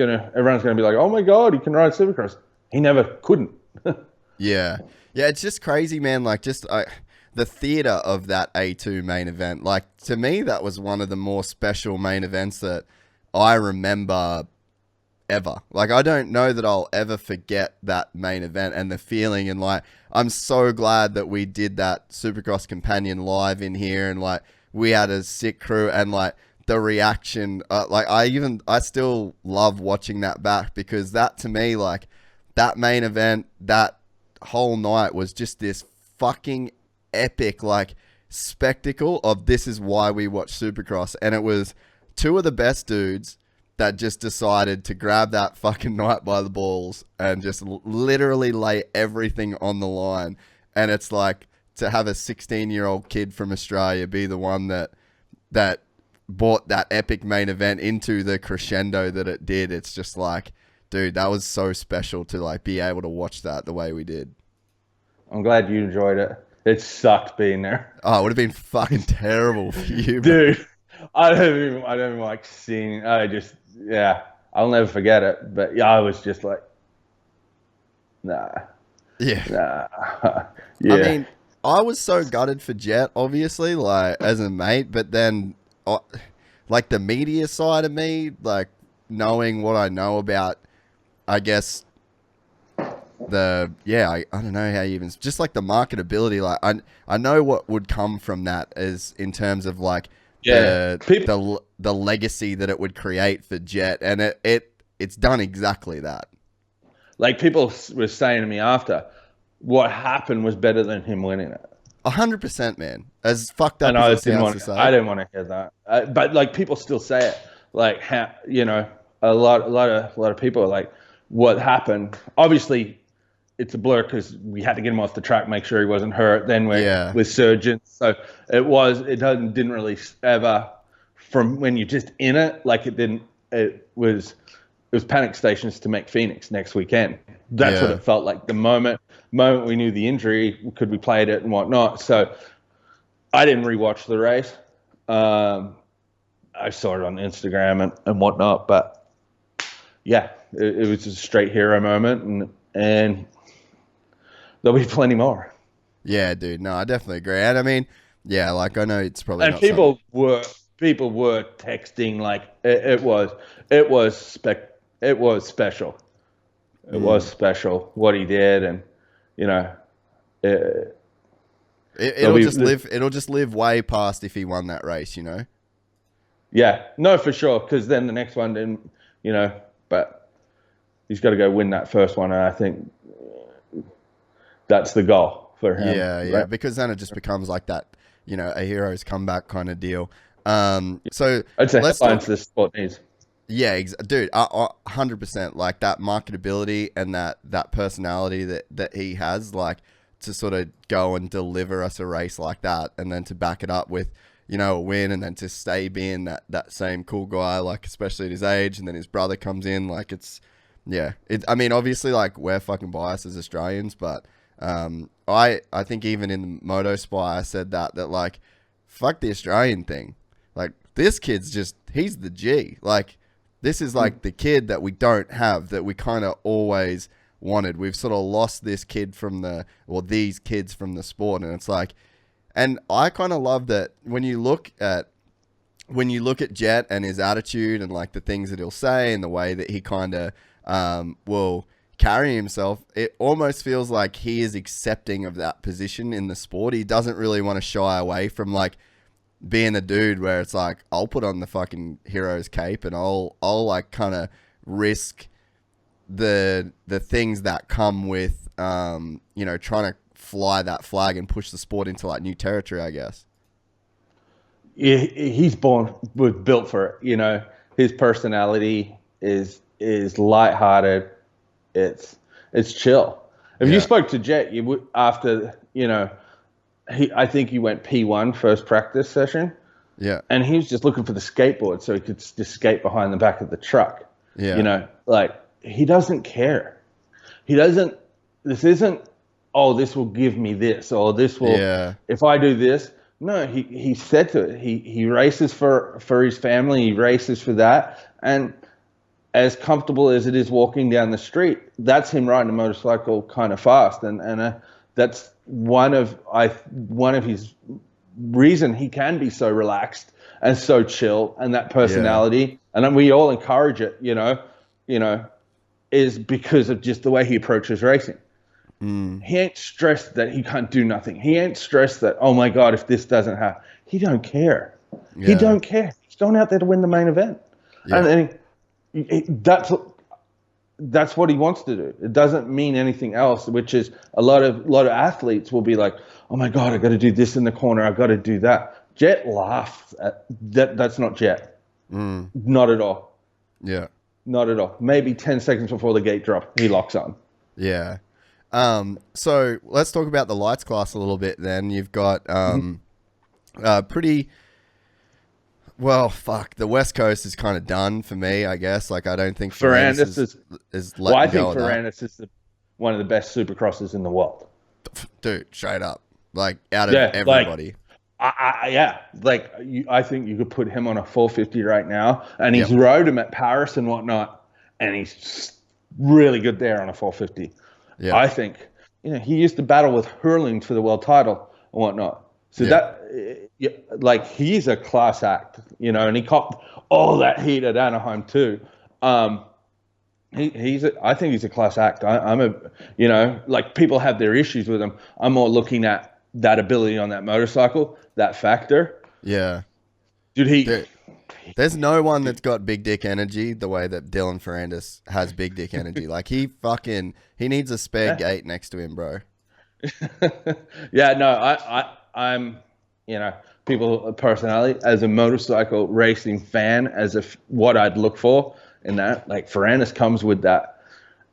gonna be like, oh my God, he can ride Supercross. He never couldn't. Yeah, it's just crazy, man. Like, just the theater of that A2 main event. Like, to me, that was one of the more special main events that I remember ever. Like, I don't know that I'll ever forget that main event and the feeling. And like, I'm so glad that we did that Supercross Companion live in here, and like we had a sick crew, and like the reaction. Like, I still love watching that back, because that, to me, like that main event, that whole night was just this fucking epic like spectacle of this is why we watch Supercross. And it was two of the best dudes that just decided to grab that fucking night by the balls and just literally lay everything on the line. And it's like, to have a 16-year-old kid from Australia be the one that brought that epic main event into the crescendo that it did. It's just like, dude, that was so special to like be able to watch that the way we did. I'm glad you enjoyed it. It sucked being there. Oh, it would have been fucking terrible for you, dude. I don't even like seeing. I'll never forget it. But yeah, I was just like, Nah. Yeah. Nah. I Yeah. mean, I was so gutted for Jett, obviously, like as a mate, but then, like the media side of me, like knowing what I know about, I guess I don't know how you even just like the marketability. Like I know what would come from that as in terms of like Yeah. the legacy that it would create for Jett, and it's done exactly that. Like people were saying to me after, what happened was better than him winning it. 100%, man. As fucked And up as it sounds to say. I didn't want to hear that. But like people still say it. Like a lot of people are like, what happened? Obviously, it's a blur because we had to get him off the track, make sure he wasn't hurt. Then we're with surgeons, so didn't really ever from when you're just in it. Like it was panic stations to make Phoenix next weekend. That's what it felt like. The moment we knew the injury, could we played it and whatnot. So I didn't rewatch the race. I saw it on Instagram and whatnot, but yeah, it was a straight hero moment, and there'll be plenty more. Yeah, dude. No, I definitely agree. And I mean, yeah, like I know it's probably and not people were texting like it was special. It was special what he did, and it'll just live way past if he won that race, you know. Yeah, no, for sure. Because then the next one didn't, but he's got to go win that first one, and I think that's the goal for him. Yeah, right? because then it just becomes like that, a hero's comeback kind of deal. So I'd say headlines this sport needs. Yeah, dude, 100%. Like that marketability and that personality that he has, like to sort of go and deliver us a race like that, and then to back it up with, a win, and then to stay being that same cool guy, like especially at his age, and then his brother comes in, like I mean, obviously, like we're fucking biased as Australians, but I think even in the Moto Spy, I said that like, fuck the Australian thing, like this kid's he's the G, like. This is like the kid that we don't have, that we kind of always wanted. We've sort of lost this kid these kids from the sport. And it's like, and I kind of love that when you look at Jett and his attitude and like the things that he'll say and the way that he kind of will carry himself, it almost feels like he is accepting of that position in the sport. He doesn't really want to shy away from like, being a dude where it's like, I'll put on the fucking hero's cape and I'll like kind of risk the things that come with, trying to fly that flag and push the sport into like new territory, I guess. He's was built for it. His personality is lighthearted. It's chill. If you spoke to Jett, you would after, I think he went P1 first practice session. Yeah. And he was just looking for the skateboard so he could just skate behind the back of the truck. Yeah. Like he doesn't care. This isn't, oh, this will give me this, or this will, if I do this. No, he said to it. He races for his family. He races for that. And as comfortable as it is walking down the street, that's him riding a motorcycle kind of fast. And that's one of his reason he can be so relaxed and so chill, and that personality, and we all encourage it, is because of just the way he approaches racing. He ain't stressed that he can't do nothing. He ain't stressed that, oh my God, if this doesn't happen, he don't care. He don't care. He's going out there to win the main event, and that's what he wants to do. It doesn't mean anything else, which is a lot of athletes will be like, oh my God, I got to do this in the corner. I got to do that. Jett laughs at that. That's not Jett. Not at all. Yeah. Not at all. Maybe 10 seconds before the gate drop, he locks on. Yeah. So let's talk about the lights class a little bit then. You've got pretty... Well, fuck. The West Coast is kind of done for me, I guess. Like, I don't think Ferrandis is well, I think Ferrandis is one of the best supercrossers in the world. Dude, straight up. Like, out of everybody. I think you could put him on a 450 right now, and he's rode him at Paris and whatnot, and he's really good there on a 450. Yeah. I think, he used to battle with hurling for the world title and whatnot. So like, he's a class act, and he copped all that heat at Anaheim too. I think he's a class act. Like, people have their issues with him. I'm more looking at that ability on that motorcycle, that factor. Yeah. Dude, there's no one that's got big dick energy the way that Dylan Ferrandis has big dick energy. Like, he needs a spare gate next to him, bro. Yeah, no, I'm, people personality as a motorcycle racing fan, as if what I'd look for in that, like, Ferrandis comes with that.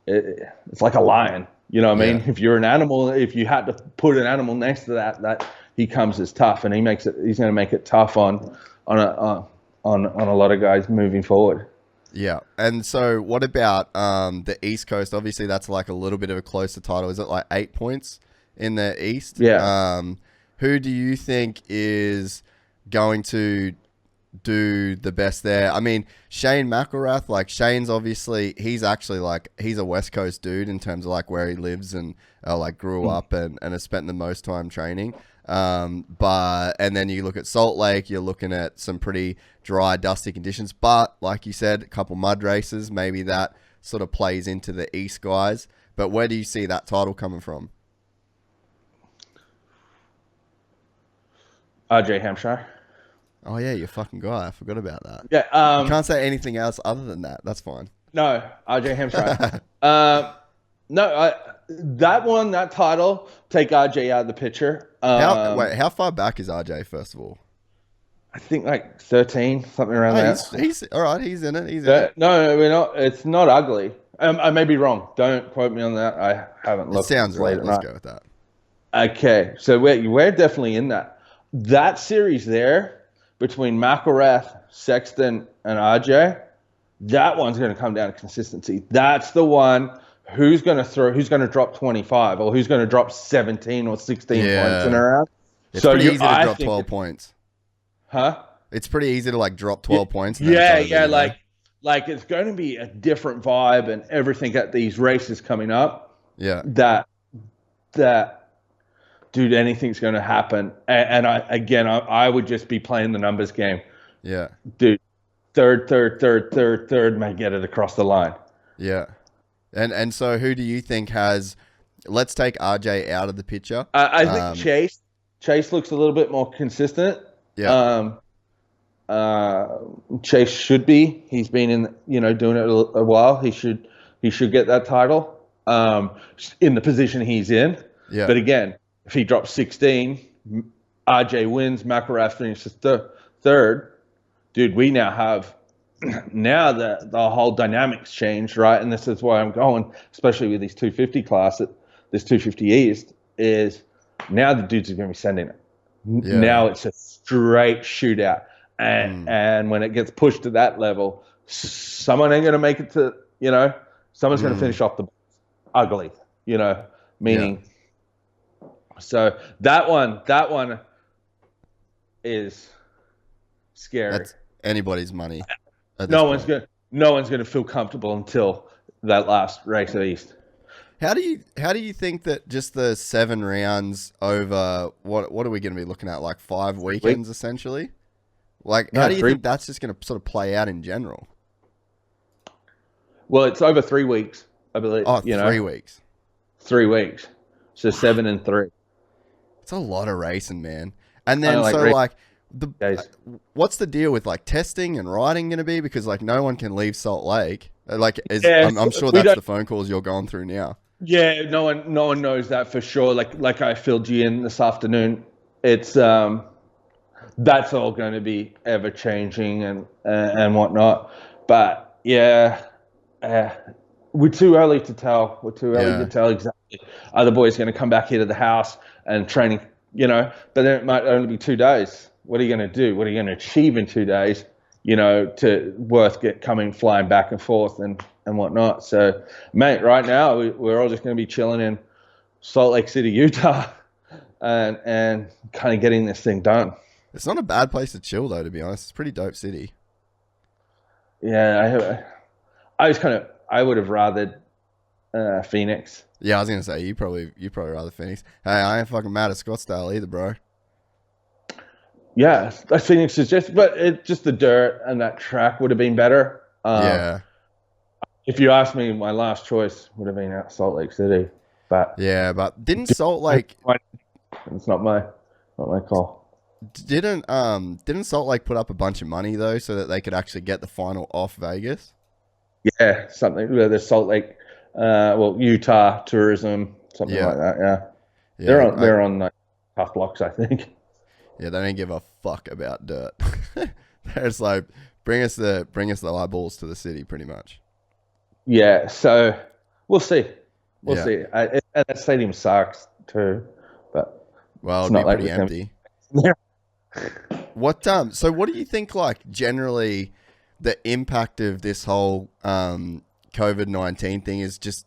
It's like a lion, you know what I mean? If you're an animal, if you had to put an animal next to that he comes as tough, and he's going to make it tough on a lot of guys moving forward. Yeah. And so what about the East Coast? Obviously, that's like a little bit of a closer title. Is it like 8 points in the East? Yeah. Who do you think is going to do the best there? I mean, Shane McElrath, like, Shane's obviously, he's a West Coast dude in terms of like where he lives and like grew up and has spent the most time training. And then you look at Salt Lake, you're looking at some pretty dry, dusty conditions. But like you said, a couple mud races, maybe that sort of plays into the East guys. But where do you see that title coming from? RJ Hampshire. Oh yeah, you're a fucking guy. I forgot about that. Yeah. You can't say anything else other than that. That's fine. No, RJ Hampshire. That title, take RJ out of the picture. How far back is RJ, first of all? I think like 13, something around there. He's all right. He's in it. No, we're not. It's not ugly. I may be wrong. Don't quote me on that. I haven't looked. It sounds right. Let's go with that. Okay, so we're definitely in that. That series there between McElrath, Sexton, and RJ, that one's going to come down to consistency. That's the one. Who's going to drop 25, or who's going to drop 17 or 16 points in a round? It's pretty easy to drop 12 points. Huh? It's pretty easy to like drop 12 points. Like it's going to be a different vibe and everything at these races coming up. Yeah. That dude, anything's going to happen. And I would just be playing the numbers game. Yeah. Dude, third may get it across the line. Yeah. And so who do you think has, let's take RJ out of the picture. I think Chase looks a little bit more consistent. Yeah. Chase should be. He's been doing it a while. He should get that title in the position he's in. Yeah. But again, if he drops 16, RJ wins, McElrath finishes third. Dude, we now have the whole dynamics changed, right? And this is why I'm going, especially with these 250 class, this 250 East, is now the dudes are going to be sending it. Yeah. Now it's a straight shootout. And when it gets pushed to that level, someone ain't going to make it to, someone's going to finish off the ugly, meaning. Yeah. So that one is scary. That's anybody's money. No one's going to feel comfortable until that last race at East. How do you think that just the 7 rounds over what are we going to be looking at, like 5 weekends essentially? Like, how do you think that's just going to sort of play out in general? Well, it's over 3 weeks, I believe. Oh, 3 weeks. 3 weeks. So 7 and 3. It's a lot of racing, man. And then what's the deal with like testing and riding going to be? Because like no one can leave Salt Lake. Like, I'm sure that's the phone calls you're going through now. Yeah, no one knows that for sure. Like I filled you in this afternoon. It's that's all going to be ever changing and whatnot. But yeah, we're too early to tell. We're too early to tell exactly. Are the boys going to come back here to the house and training? But then it might only be 2 days. What are you going to do? What are you going to achieve in 2 days? To coming flying back and forth and whatnot. So, mate, right now we're all just going to be chilling in Salt Lake City, Utah, and kind of getting this thing done. It's not a bad place to chill, though. To be honest, it's a pretty dope city. Yeah, I would have rathered Phoenix. Yeah, I was gonna say you probably rather Phoenix. Hey, I ain't fucking mad at Scottsdale either, bro. Yeah, I Phoenix is but it just the dirt and that track would have been better. Yeah, If you ask me, my last choice would have been out Salt Lake City, but yeah, but didn't Salt Lake it's not my call. didn't Salt Lake put up a bunch of money though, so that they could actually get the final off Vegas? Yeah, something the Salt Lake, Utah tourism, something Yeah, like that. Yeah, yeah, they're on like tough blocks, I think. yeah. They don't give a fuck about dirt. They're just like bring us the eyeballs to the city, pretty much. Yeah, so we'll see. We'll Yeah. see. And that stadium sucks too, but Well, it's it'd be not like pretty we can. empty. What so what do you think, like, generally the impact of this whole COVID-19 thing is just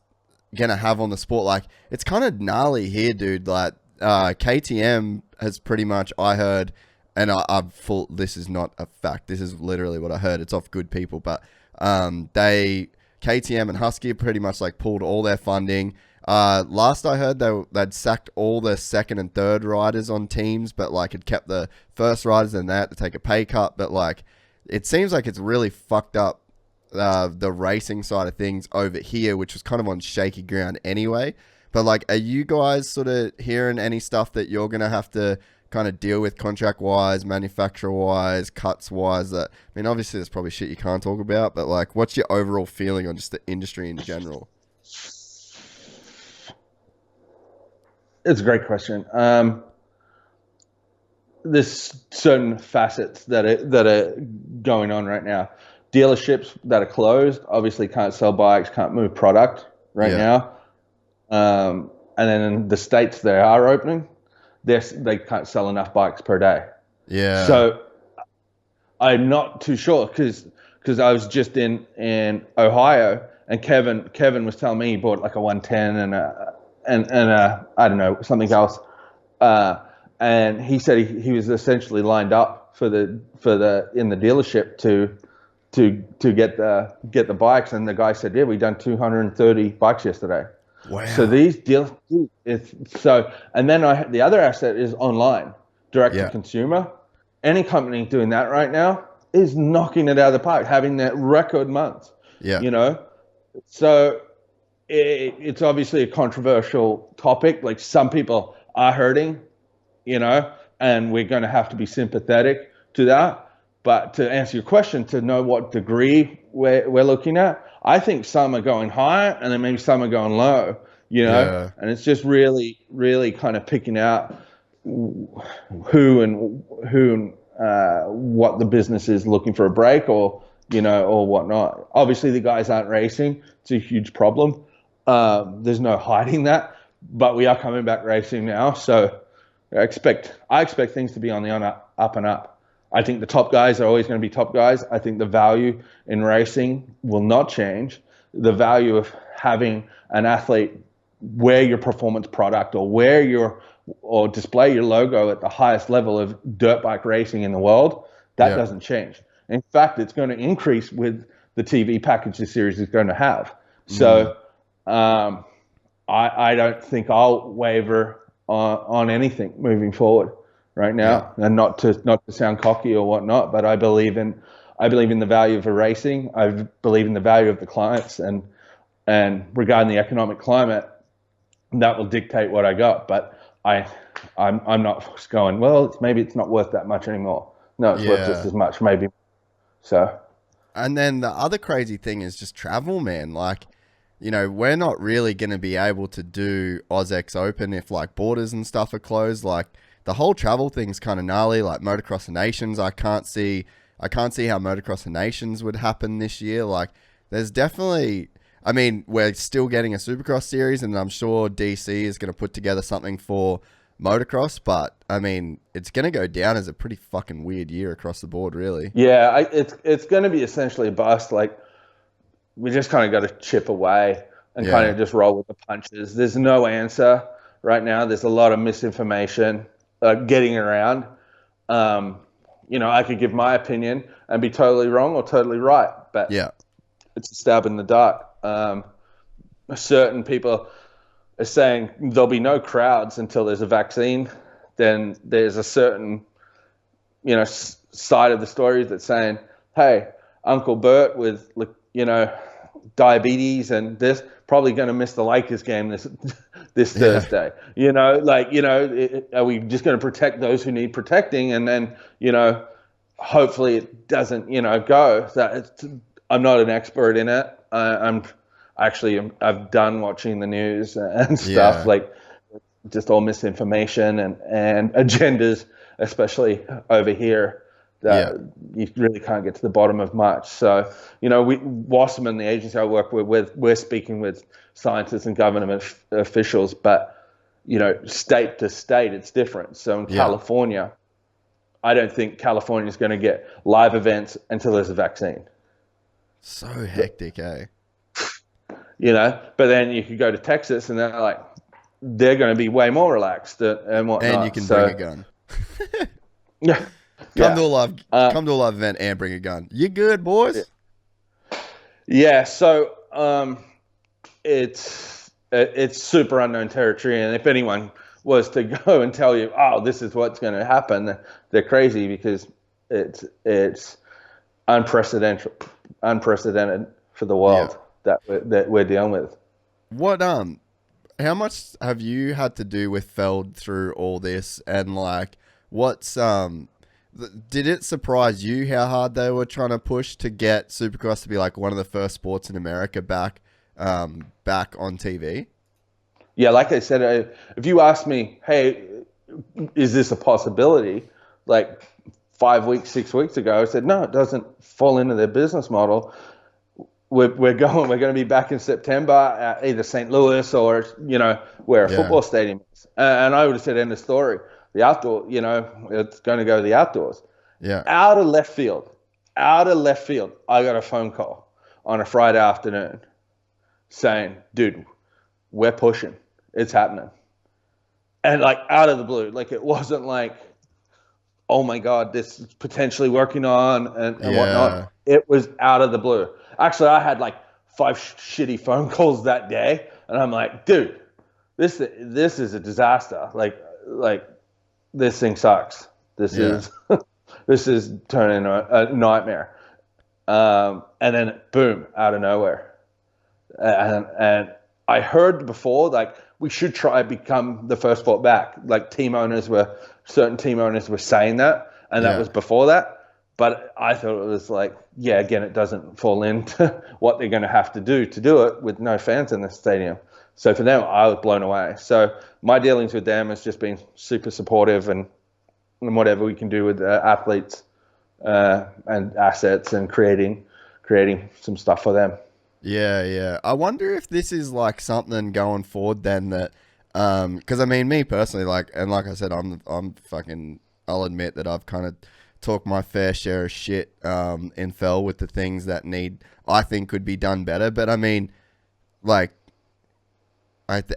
gonna have on the sport? Like, it's kind of gnarly here, dude. Like, KTM has pretty much, I heard, and I've full. This is not a fact. This is literally what I heard. It's off good people, but they KTM and Husky pretty much like pulled all their funding. Last I heard, they'd sacked all the second and third riders on teams, but like had kept the first riders, and they had to take a pay cut. But like, it seems like it's really fucked up the racing side of things over here, which was kind of on shaky ground anyway. But like, are you guys sort of hearing any stuff that you're gonna have to kind of deal with contract wise, manufacturer wise, cuts wise? That, I mean, obviously there's probably shit you can't talk about, but like, what's your overall feeling on just the industry in general? It's a great question. There's certain facets that are going on right now. Dealerships that are closed obviously can't sell bikes, can't move product right now. And then in the states they are opening, they can't sell enough bikes per day. Yeah. So I'm not too sure because I was just in Ohio, and Kevin was telling me he bought like a 110 and a I don't know, something else. And he said he was essentially lined up for the in the dealership to get the bikes, and the guy said, yeah, we done 230 bikes yesterday. Wow. So these deals, and then the other asset is online, direct to consumer. Any company doing that right now is knocking it out of the park, having that record month. Yeah. You know, so it's obviously a controversial topic. Like, some people are hurting, you know, and we're going to have to be sympathetic to that. But to answer your question, to know what degree we're looking at, I think some are going higher and then maybe some are going low, you know, and it's just really, really kind of picking out who and what the business is looking for a break, or, you know, or whatnot. Obviously the guys aren't racing. It's a huge problem. There's no hiding that, but we are coming back racing now. So I expect things to be on the up and up. I think the top guys are always going to be top guys. I think the value in racing will not change. The value of having an athlete wear your performance product or display your logo at the highest level of dirt bike racing in the world, that doesn't change. In fact, it's going to increase with the TV package the series is going to have. So I don't think I'll waver on anything moving forward right now, and not to sound cocky or whatnot, but I believe in the value of racing. I believe in the value of the clients, and regarding the economic climate, that will dictate what I got. But I'm not going, well, maybe it's not worth that much anymore. No, it's worth just as much, maybe. So. And then the other crazy thing is just travel, man. Like, you know, we're not really going to be able to do AusX Open if like borders and stuff are closed. Like, the whole travel thing's kind of gnarly. Like, Motocross of Nations, I can't see how Motocross of Nations would happen this year. Like, there's definitely, I mean, we're still getting a Supercross series, and I'm sure DC is going to put together something for motocross, but I mean, it's going to go down as a pretty fucking weird year across the board, really. Yeah, it's going to be essentially a bust. Like, we just kind of got to chip away and kind of just roll with the punches. There's no answer right now. There's a lot of misinformation getting around. You know, I could give my opinion and be totally wrong or totally right, but it's a stab in the dark. Certain people is saying there'll be no crowds until there's a vaccine, then there's a certain, side of the story that's saying, hey, Uncle Bert with, diabetes and this probably going to miss the Lakers game this Thursday. Are we just going to protect those who need protecting, and then hopefully it doesn't go. I'm not an expert in it. I've done watching the news and stuff, like just all misinformation and agendas, especially over here, that you really can't get to the bottom of much. So, Wasserman, the agency I work with, we're speaking with scientists and government officials, but, state to state, it's different. So in California, I don't think California is going to get live events until there's a vaccine. So hectic, eh? But then you could go to Texas and they're going to be way more relaxed and whatnot. And you can bring a gun. Yeah. Come to a live event and bring a gun. You good, boys? Yeah. So it's super unknown territory, and if anyone was to go and tell you, oh, this is what's going to happen, they're crazy, because it's unprecedented for the world that we're dealing with. What how much have you had to do with Feld through all this, and what's did it surprise you how hard they were trying to push to get Supercross to be one of the first sports in America back on TV? Yeah, like I said, if you asked me, hey, is this a possibility? 5 weeks, 6 weeks ago, I said, no, it doesn't fall into their business model. We're going to be back in September at either St. Louis or, where a football stadium is. And I would have said, end of story. The outdoor, it's going to go to the outdoors. Yeah. Out of left field, I got a phone call on a Friday afternoon saying, dude, we're pushing. It's happening. And out of the blue, it wasn't oh my God, this is potentially working on and whatnot. It was out of the blue. Actually, I had 5 shitty phone calls that day, and I'm like, dude, this is a disaster. This thing sucks. This is turning a nightmare. And then boom, out of nowhere. And I heard before, we should try to become the first sport back. Certain team owners were saying that, and that was before that. But I thought it was again, it doesn't fall into what they're going to have to do it with no fans in the stadium. So for them, I was blown away. So my dealings with them has just been super supportive, and whatever we can do with athletes and assets and creating some stuff for them. Yeah. I wonder if this is something going forward then that, because I mean, me personally, and like I said, I'm fucking, I'll admit that I've kind of talk my fair share of shit in Fell with the things that I think could be done better. But I mean,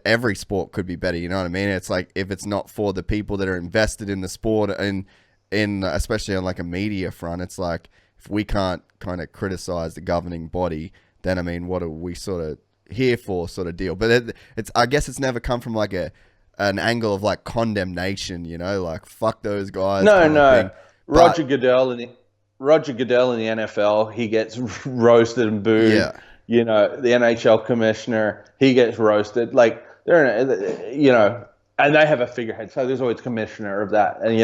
every sport could be better. You know what I mean? It's if it's not for the people that are invested in the sport and especially on a media front, it's if we can't kind of criticize the governing body, then I mean, what are we sort of here for, sort of deal? But I guess it's never come from an angle of condemnation. Fuck those guys. No. Roger Goodell in the NFL, he gets roasted and booed. Yeah. The NHL commissioner, he gets roasted. They're and they have a figurehead, so there's always commissioner of that, and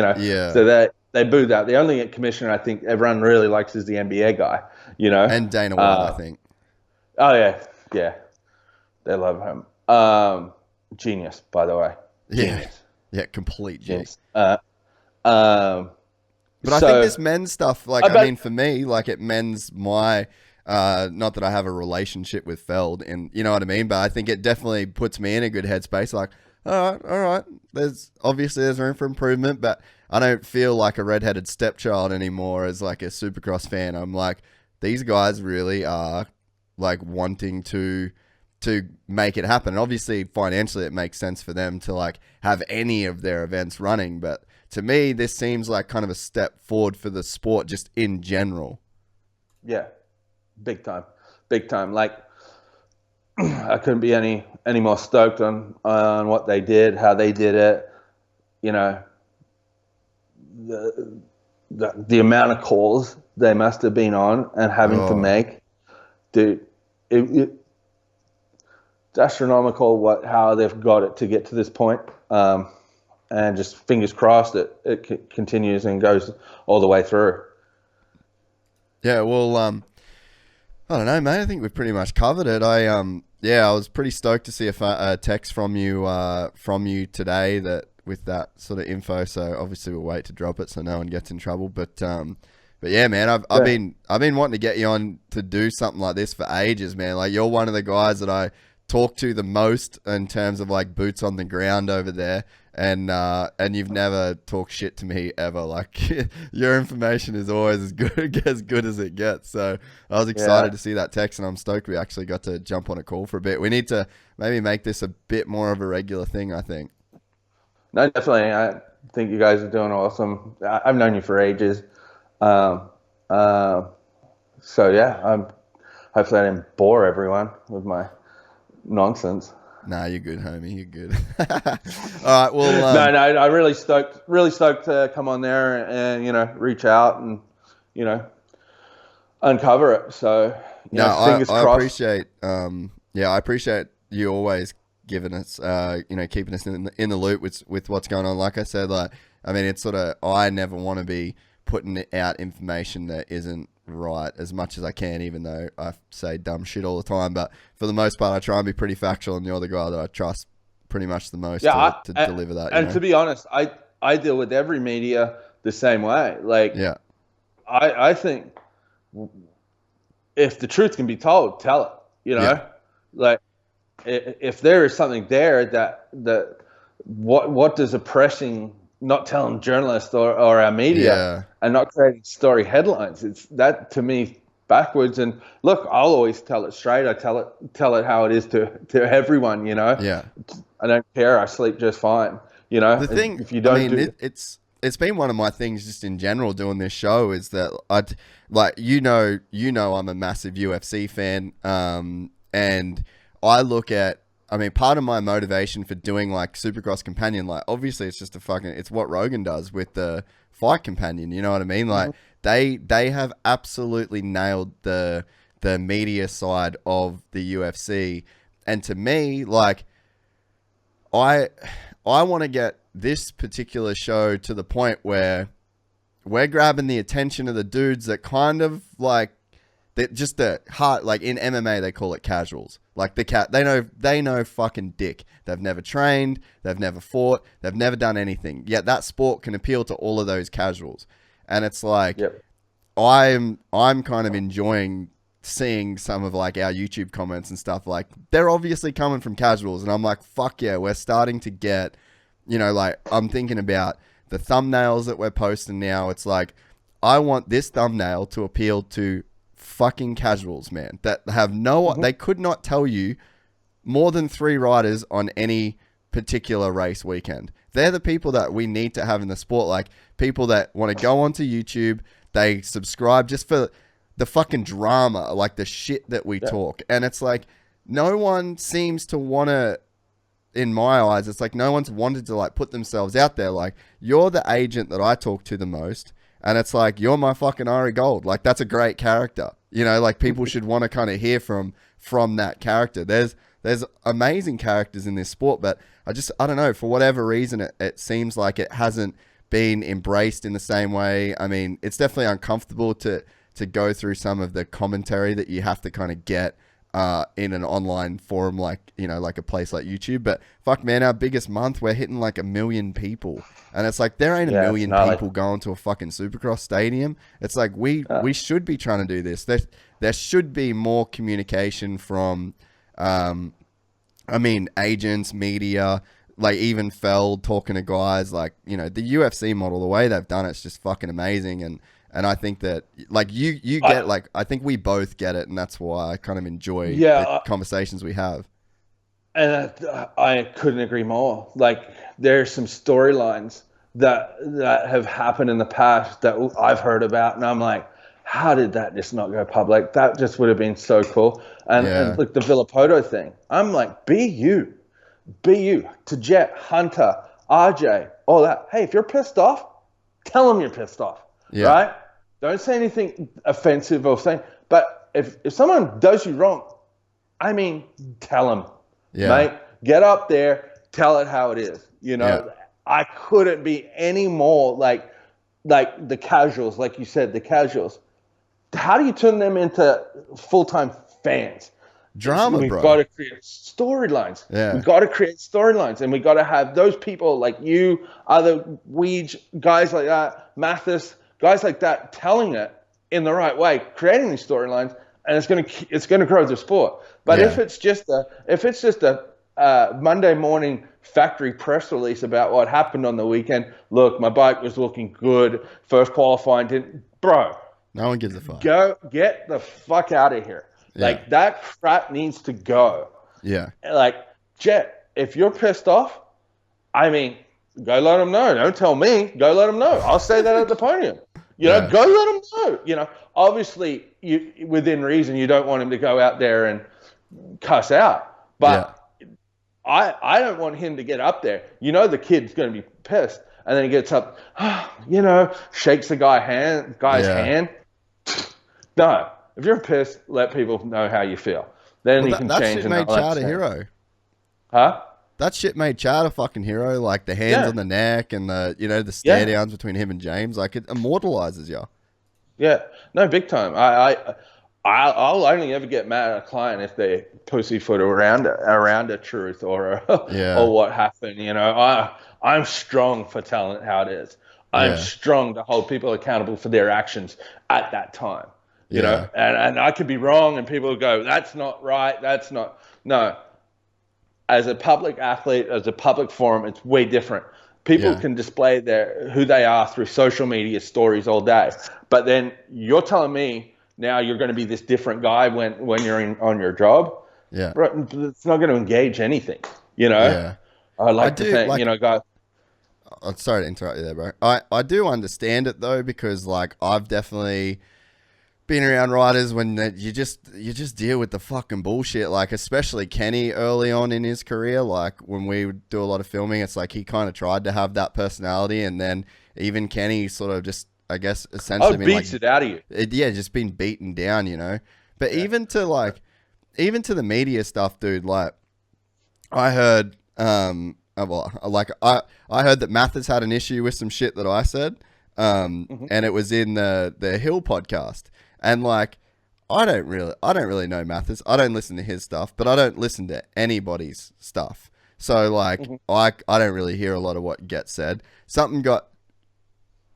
so they boo that. The only commissioner I think everyone really likes is the NBA guy. And Dana White, I think. Oh yeah, they love him. Genius, by the way. Genius. Yeah, complete genius. But I think this men's stuff, I mean, for me, it mends my, not that I have a relationship with Feld, and you know what I mean, but I think it definitely puts me in a good headspace. All right, there's room for improvement, but I don't feel like a redheaded stepchild anymore as a Supercross fan. I'm these guys really are wanting to make it happen. And obviously, financially, it makes sense for them to have any of their events running, but to me, this seems kind of a step forward for the sport just in general. Yeah, big time. I couldn't be any more stoked on what they did, how they did it. You know, the amount of calls they must have been on and having to Oh, make, dude, it's astronomical how they've got it to get to this point. And just fingers crossed that it continues and goes all the way through. yeah. Well, I don't know, mate. I think we've pretty much covered it. I was pretty stoked to see a text from you today that with that sort of info. So obviously we'll wait to drop it so no one gets in trouble. But yeah, man, I've been wanting to get you on to do something like this for ages, man. Like you're one of the guys that I talk to the most in terms of like boots on the ground over there. And you've never talked shit to me ever. Like your information is always as good as it gets. So I was excited to see that text, and I'm stoked we actually got to jump on a call for a bit. We need to maybe make this a bit more of a regular thing, I think. No, definitely. I think you guys are doing awesome. I've known you for ages. So yeah, hopefully I didn't bore everyone with my nonsense. Nah, you're good, homie. You're good. All right. Well, no, I'm really stoked to come on there and reach out and uncover it. So fingers I crossed. appreciate. I appreciate you always giving us, keeping us in the loop with what's going on. Like I said, it's sort of I never want to be putting out information that isn't right as much as I can, even though I say dumb shit all the time. But for the most part, I try and be pretty factual, and you're the guy that I trust pretty much the most to deliver that. And to be honest, I deal with every media the same way. Like, yeah, I think if the truth can be told, tell it. Yeah. Like if there is something there that what does oppressing not telling journalists or our media and not creating story headlines, it's that to me backwards. And look, I'll always tell it straight. I tell it how it is to everyone. Yeah. I don't care. I sleep just fine. The thing, if you don't, it's been one of my things just in general doing this show is that I'm a massive UFC fan, and I look at. Part of my motivation for doing like Supercross Companion, like obviously it's just it's what Rogan does with the Fight Companion. You know what I mean? Like they have absolutely nailed the media side of the UFC, and to me, like I want to get this particular show to the point where we're grabbing the attention of the dudes that kind of like that just the heart, like in MMA they call it casuals. Like they know fucking dick. They've never trained, they've never fought, they've never done anything. Yet that sport can appeal to all of those casuals. And it's like I'm kind of enjoying seeing some of like our YouTube comments and stuff. Like they're obviously coming from casuals, and I'm like, fuck yeah, we're starting to get, like I'm thinking about the thumbnails that we're posting now. It's like I want this thumbnail to appeal to fucking casuals, man, that have they could not tell you more than 3 riders on any particular race weekend. They're the people that we need to have in the sport, like people that want to go onto YouTube, they subscribe just for the fucking drama, like the shit that we talk. And it's like no one seems to want to, in my eyes, it's like no one's wanted to like put themselves out there. Like you're the agent that I talk to the most. And it's like, you're my fucking Ari Gold. Like, that's a great character. Like people should want to kind of hear from that character. There's amazing characters in this sport, but I don't know, for whatever reason, it seems like it hasn't been embraced in the same way. It's definitely uncomfortable to go through some of the commentary that you have to kind of get in an online forum like a place like YouTube. But fuck, man, our biggest month, we're hitting like 1 million people. And it's like, there ain't a million people going to a fucking Supercross stadium. It's like, we should be trying to do this. There should be more communication from, agents, media, like even Feld talking to guys like, the UFC model, the way they've done it's just fucking amazing. And I think that, like, you get, like, I think we both get it, and that's why I kind of enjoy the conversations we have. And I couldn't agree more. Like, there's some storylines that have happened in the past that I've heard about, and I'm like, how did that just not go public? That just would have been so cool. And look, the Villopoto thing, I'm like, be you to Jett, Hunter, RJ, all that. Hey, if you're pissed off, tell them you're pissed off, right? Don't say anything offensive or saying, but if someone does you wrong, I mean, tell them, mate, get up there, tell it how it is. You know, I couldn't be any more like the casuals, like you said, the casuals. How do you turn them into full-time fans? Drama, We've bro. got to create storylines. We've got to create storylines, and we got to have those people like you, other Weege, guys like that, Mathis, guys like that, telling it in the right way, creating these storylines, and it's gonna grow the sport. But if it's just a Monday morning factory press release about what happened on the weekend, look, my bike was looking good, first qualifying didn't, bro. No one gives a fuck. Go get the fuck out of here. Like, that crap needs to go. Yeah. Like, Jett, if you're pissed off, I mean, go let them know. Don't tell me. Go let them know. I'll say that at the podium. You know, go let them know. You know, obviously, within reason, you don't want him to go out there and cuss out. But I don't want him to get up there. You know, the kid's going to be pissed. And then he gets up, you know, shakes the guy's hand. No. If you're pissed, let people know how you feel. Then you can change. That shit made Chad a hero. Huh? That shit made Chad a fucking hero. Like the hands on the neck and the the stare downs between him and James. Like it immortalizes you. Yeah, no, big time. I'll only ever get mad at a client if they pussyfoot around a truth or what happened. You know, I'm strong for telling it how it is. I'm strong to hold people accountable for their actions at that time. You know, and I could be wrong, and people go, "That's not right. That's not." No, as a public athlete, as a public forum, it's way different. People can display who they are through social media stories all day, but then you're telling me now you're going to be this different guy when you're on your job. Yeah, it's not going to engage anything. You know, I like to think, you know, guys. I'm sorry to interrupt you there, bro. I do understand it though, because like I've definitely been around riders when you just deal with the fucking bullshit, like especially Kenny early on in his career. Like when we would do a lot of filming, it's like he kind of tried to have that personality, and then even Kenny sort of just, I guess, essentially beats it out of you. Just been beaten down, you know. But even to the media stuff, dude. Like I heard, I heard that Mathis had an issue with some shit that I said, and it was in the Hill podcast. And like, I don't really know Mathis. I don't listen to his stuff, but I don't listen to anybody's stuff. So like, I don't really hear a lot of what gets said. Something got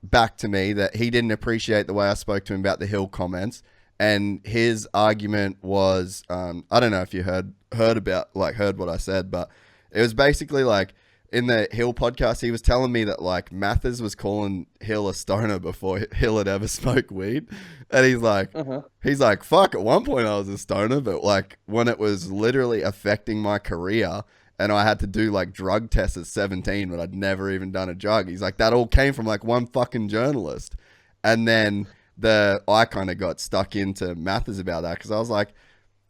back to me that he didn't appreciate the way I spoke to him about the Hill comments, and his argument was, I don't know if you heard what I said, but it was basically like, in the Hill podcast, he was telling me that like Mathis was calling Hill a stoner before Hill had ever smoked weed, and he's like, fuck. At one point, I was a stoner, but like when it was literally affecting my career, and I had to do like drug tests at 17, but I'd never even done a drug. He's like, that all came from like one fucking journalist, and then I kind of got stuck into Mathis about that because I was like,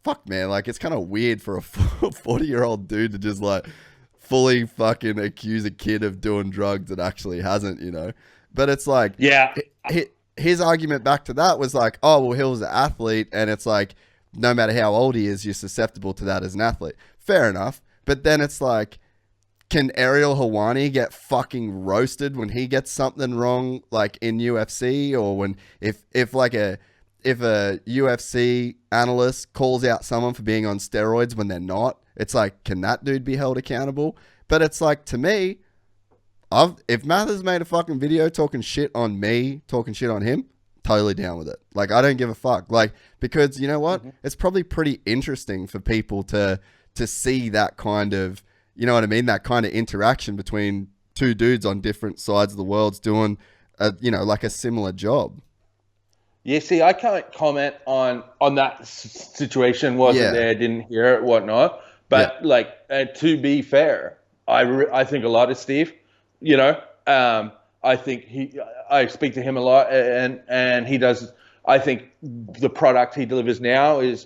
fuck, man, like it's kind of weird for a 40-year-old dude to just like fully fucking accuse a kid of doing drugs that actually hasn't, you know. But it's like, his argument back to that was like, oh, well, Hill's an athlete, and it's like, no matter how old he is, you're susceptible to that as an athlete. Fair enough. But then it's like, can Ariel Helwani get fucking roasted when he gets something wrong, like in UFC, or when if a UFC analyst calls out someone for being on steroids when they're not? It's like, can that dude be held accountable? But it's like, to me, if Mathis made a fucking video talking shit on me, talking shit on him, totally down with it. Like, I don't give a fuck. Like, because you know what? It's probably pretty interesting for people to see that kind of, you know what I mean? That kind of interaction between two dudes on different sides of the world doing, like a similar job. Yeah, see, I can't comment on that situation. Wasn't there, didn't hear it, whatnot. But to be fair, I think a lot of Steve. You know, I think I speak to him a lot, and he does I think the product he delivers now is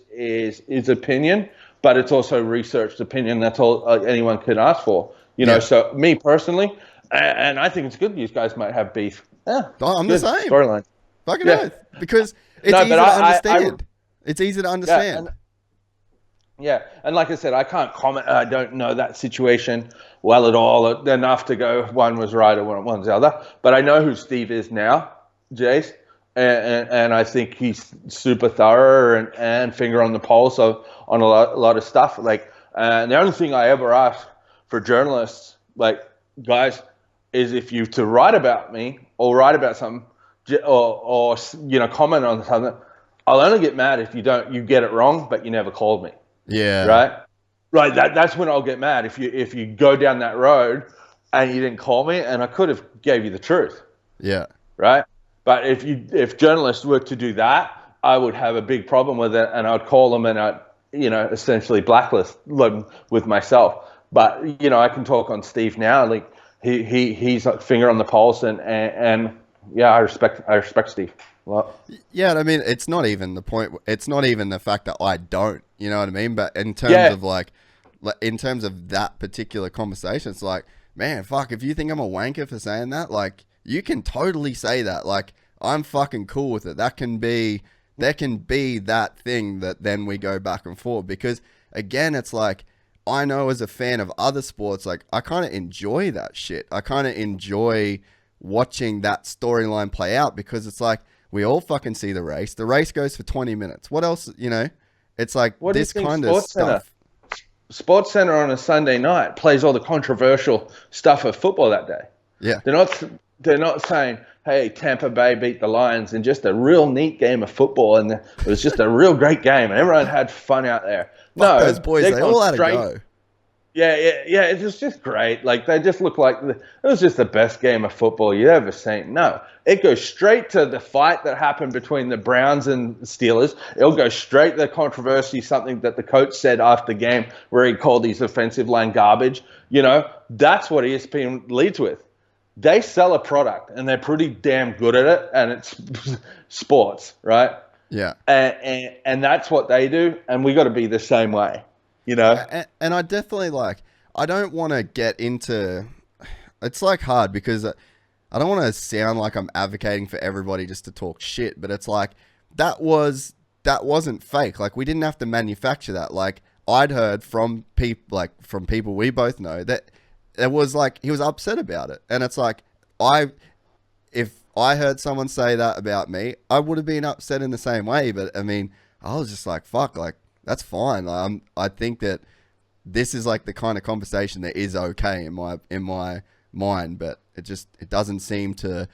opinion, but it's also researched opinion. That's all anyone can ask for. So me personally, and I think it's good these guys might have beef. Yeah, I'm the same. Storyline. Fucking oath. Because it's easy to understand. It's easy to understand. And like I said, I can't comment. I don't know that situation well at all enough to go one was right or one's the other. But I know who Steve is now, Jace, and I think he's super thorough and finger on the pulse on a lot of stuff. Like, the only thing I ever ask for journalists, like, guys, is if you to write about me or write about something or comment on something, I'll only get mad if you get it wrong, but you never called me. Yeah. Right. That's when I'll get mad if you go down that road and you didn't call me, and I could have gave you the truth. Yeah. Right. But if journalists were to do that, I would have a big problem with it, and I'd call them and I'd essentially blacklist them with myself. But I can talk on Steve now. Like he's a finger on the pulse, and yeah, I respect Steve. Well, yeah, I mean, it's not even the point. It's not even the fact that I don't, you know what I mean? But in terms of in terms of that particular conversation, it's like, man, fuck, if you think I'm a wanker for saying that, like, you can totally say that. Like, I'm fucking cool with it. There can be that thing that then we go back and forth. Because again, it's like, I know as a fan of other sports, like, I kind of enjoy that shit. I kind of enjoy watching that storyline play out, because it's like, we all fucking see the race. The race goes for 20 minutes. What else, It's like this kind of stuff. Sportscenter on a Sunday night plays all the controversial stuff of football that day. Yeah. They're not saying, hey, Tampa Bay beat the Lions in just a real neat game of football, and it was just a real great game, and everyone had fun out there. Fuck those boys, they all had a go. Yeah, it was just great. Like, they just looked like it was just the best game of football you've ever seen. No, it goes straight to the fight that happened between the Browns and the Steelers. It'll go straight to the controversy, something that the coach said after the game where he called these offensive line garbage. That's what ESPN leads with. They sell a product, and they're pretty damn good at it, and it's sports, right? Yeah. And that's what they do, and we got to be the same way. And I definitely I don't want to get into, it's hard because I don't want to sound like I'm advocating for everybody just to talk shit, but it's like, that wasn't fake. Like, we didn't have to manufacture that. Like, I'd heard from people we both know that it was he was upset about it. And it's like, if I heard someone say that about me, I would have been upset in the same way. But I mean, I was just like, fuck, that's fine. I think that this is the kind of conversation that is okay in my mind, but it doesn't seem to.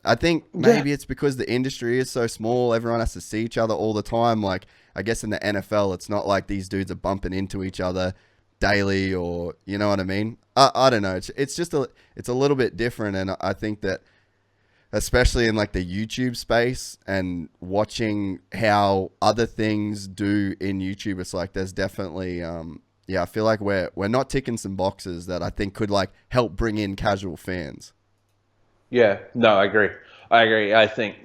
I think maybe it's because the industry is so small. Everyone has to see each other all the time. Like, I guess in the NFL, it's not like these dudes are bumping into each other daily, or you know what I mean. I don't know. It's just it's a little bit different, and I think that, especially in the YouTube space and watching how other things do in YouTube, it's there's definitely I feel like we're not ticking some boxes that I think could help bring in casual fans. Yeah, no, I agree. I think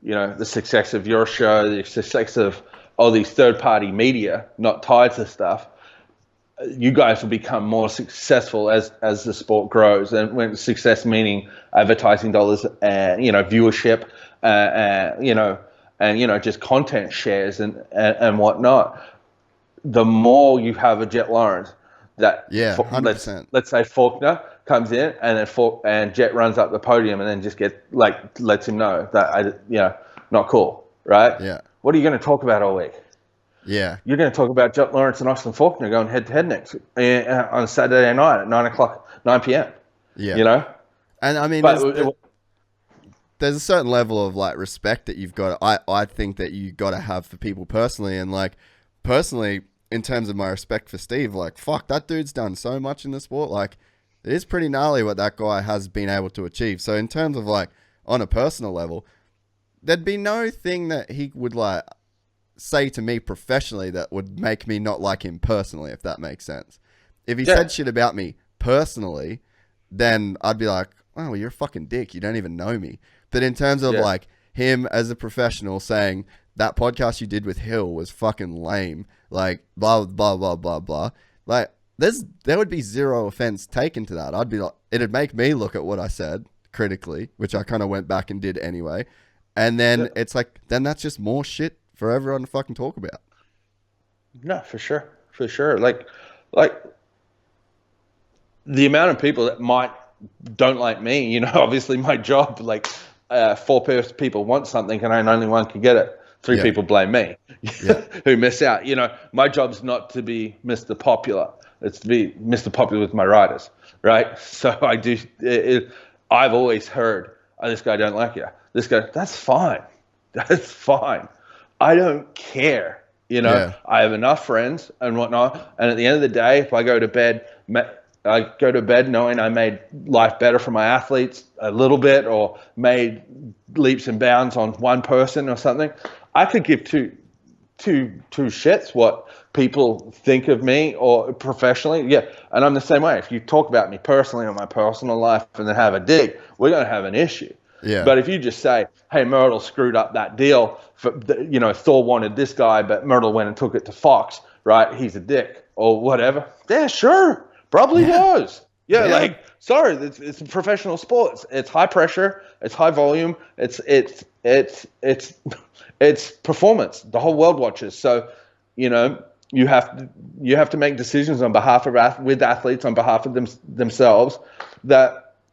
the success of your show, the success of all these third-party media not tied to stuff, you guys will become more successful as the sport grows, and when success meaning advertising dollars and viewership, and just content shares and whatnot. The more you have a Jett Lawrence, that 100%. Let's say Faulkner comes in and then Jett runs up the podium and then just lets him know that not cool, right? Yeah. What are you going to talk about all week? Yeah. You're going to talk about Jett Lawrence and Austin Faulkner going head-to-head next on Saturday night at 9 p.m. Yeah. And I mean, there's a certain level of respect that you've got. I think that you got to have for people personally, and personally, in terms of my respect for Steve, fuck, that dude's done so much in the sport. It is pretty gnarly what that guy has been able to achieve. So in terms of on a personal level, there'd be no thing that he would say to me professionally that would make me not like him personally, if that makes sense. If he said shit about me personally, then I'd be like, oh, well, you're a fucking dick. You don't even know me. But in terms of him as a professional saying that podcast you did with Hill was fucking lame, like blah blah blah blah blah. Like there would be zero offense taken to that. I'd be like, it'd make me look at what I said critically, which I kind of went back and did anyway. And then it's like, then that's just more shit for everyone to fucking talk about. No, for sure. For sure. Like the amount of people that don't like me, you know, obviously my job, like 4 people want something and only one can get it. 3 people blame me who miss out. You know, my job's not to be Mr. Popular. It's to be Mr. Popular with my riders, right? So I do. I've always heard, oh, this guy don't like you. This guy, that's fine. That's fine. I don't care. You know, I have enough friends and whatnot. And at the end of the day, if I go to bed, knowing I made life better for my athletes a little bit, or made leaps and bounds on one person or something, I could give two shits what people think of me or professionally. Yeah, and I'm the same way. If you talk about me personally or my personal life and then have a dig, we're going to have an issue. Yeah. But if you just say, hey, Mirtl screwed up that deal, you know, Thor wanted this guy, but Mirtl went and took it to Fox, right? He's a dick or whatever. Yeah, sure. Probably was. Yeah, like, sorry, it's professional sports. It's high pressure. It's high volume. It's performance. The whole world watches. So, you know, you have to make decisions on behalf of with athletes, on behalf of themselves.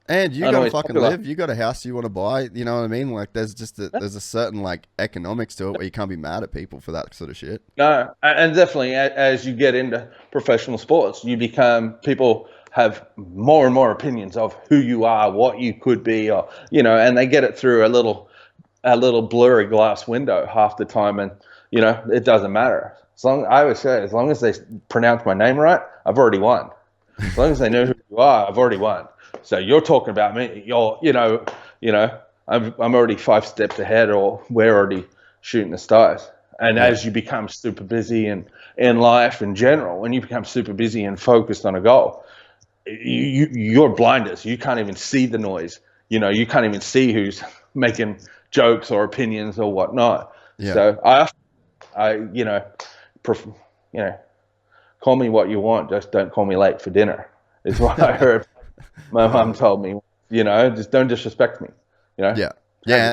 And you gotta fucking live. You got a house you want to buy. You know what I mean? Like, there's just there's a certain like economics to it where you can't be mad at people for that sort of shit. No, and definitely as you get into professional sports, people have more and more opinions of who you are, what you could be, or you know, and they get it through a little blurry glass window half the time, and you know, it doesn't matter. I always say, as long as they pronounce my name right, I've already won. As long as they know who you are, I've already won. So you're talking about me. I'm already 5 steps ahead, or we're already shooting the stars. And as you become super busy in life in general, when you become super busy and focused on a goal, you're blinders. You can't even see the noise. You know, you can't even see who's making jokes or opinions or whatnot. Yeah. So call me what you want. Just don't call me late for dinner. Is what I heard. My mom told me, you know, just don't disrespect me, you know? Yeah.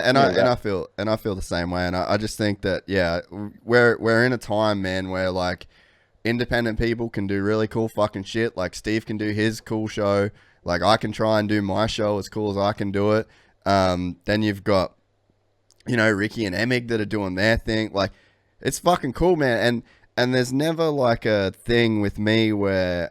And I feel the same way. And I just think that, we're in a time, man, where like independent people can do really cool fucking shit. Like Steve can do his cool show. Like I can try and do my show as cool as I can do it. Then you've got, you know, Ricky and Emig that are doing their thing. Like it's fucking cool, man. And there's never like a thing with me where,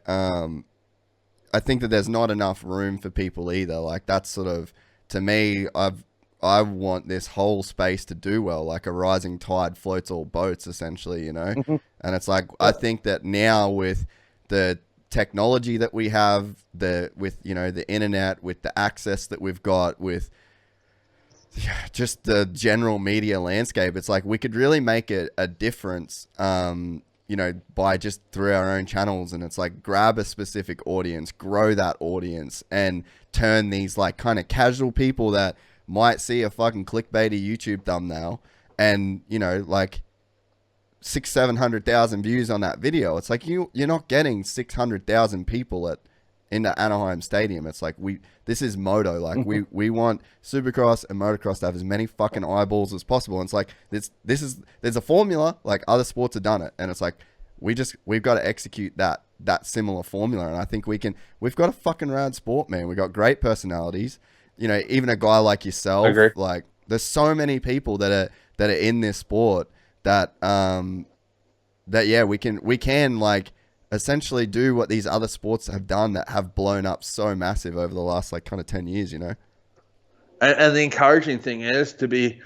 I think that there's not enough room for people either. Like that's sort of, to me, I want this whole space to do well. Like a rising tide floats all boats, essentially, you know? Mm-hmm. And it's like, I think that now with the technology that we have, with, you know, the internet, with the access that we've got, with just the general media landscape, it's like we could really make a difference, you know, by just through our own channels. And it's like, grab a specific audience, grow that audience, and turn these like kind of casual people that might see a fucking clickbaity YouTube thumbnail and, you know, like 600,000-700,000 views on that video. It's like, you're not getting 600,000 people in the Anaheim Stadium. It's like, this is moto. Like we want Supercross and motocross to have as many fucking eyeballs as possible. And it's like, there's a formula, like other sports have done it. And it's like, we've got to execute that similar formula. And I think we've got a fucking rad sport, man. We've got great personalities. You know, even a guy like yourself, like there's so many people that are in this sport that we can like essentially do what these other sports have done that have blown up so massive over the last like kind of 10 years, you know? And the encouraging thing is to be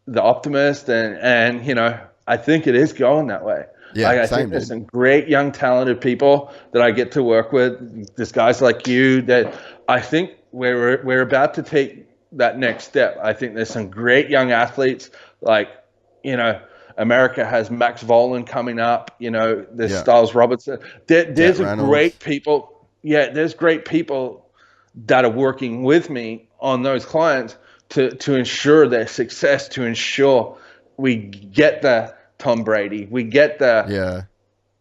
the optimist and you know, I think it is going that way. Yeah, I think there's some great young talented people that I get to work with. There's guys like you that I think we're about to take that next step. I think there's some great young athletes, like, you know, America has Max Volan coming up, you know, there's Styles Robertson. There's great people. Yeah, there's great people that are working with me on those clients to ensure their success, to ensure we get the Tom Brady, we get the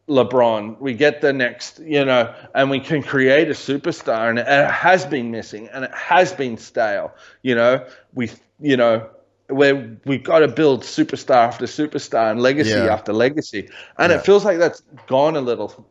LeBron, we get the next, and we can create a superstar. And it has been missing, and it has been stale. Where we've got to build superstar after superstar and legacy after legacy. And it feels like that's gone a little,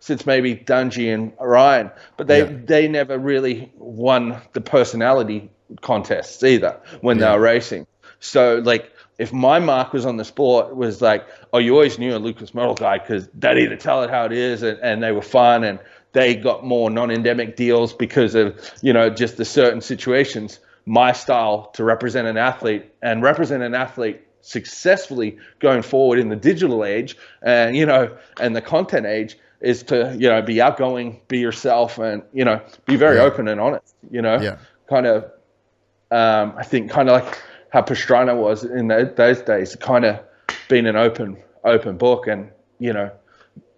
since maybe Dungy and Ryan. But they never really won the personality contests either when they were racing. So, like, if my mark was on the sport, it was like, oh, you always knew a Lucas Mirtl guy because they'd either tell it how it is and they were fun and they got more non-endemic deals because of, just the certain situations. My style to represent an athlete successfully going forward in the digital age and the content age is to, be outgoing, be yourself and, be very open and honest, kind of, I think kind of like how Pastrana was in those days, kind of being an open book. And,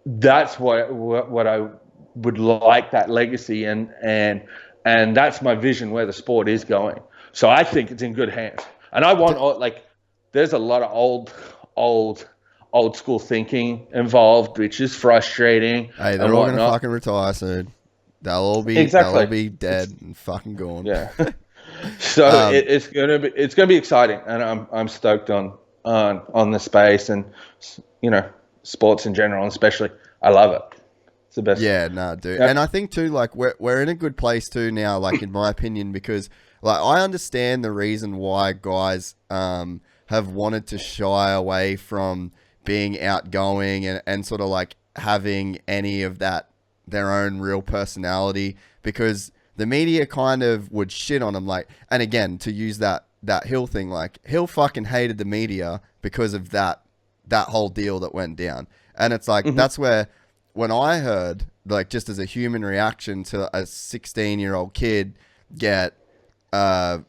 that's what I would like, that legacy and that's my vision where the sport is going. So I think it's in good hands. And I want, there's a lot of old school thinking involved, which is frustrating. Hey, they're all going to fucking retire soon. They'll all be dead and fucking gone. Yeah. So it's gonna be exciting, and I'm stoked on the space and sports in general, and especially I love it. It's the best. Yeah, no, dude. And I think too, like we're in a good place too now, like in my opinion, because like I understand the reason why guys have wanted to shy away from being outgoing and sort of like having any of that their own real personality, because the media kind of would shit on them. Like, and again, to use that Hill thing, like Hill fucking hated the media because of that whole deal that went down. And it's like, that's where, when I heard, like, just as a human reaction to a 16-year-old kid get, have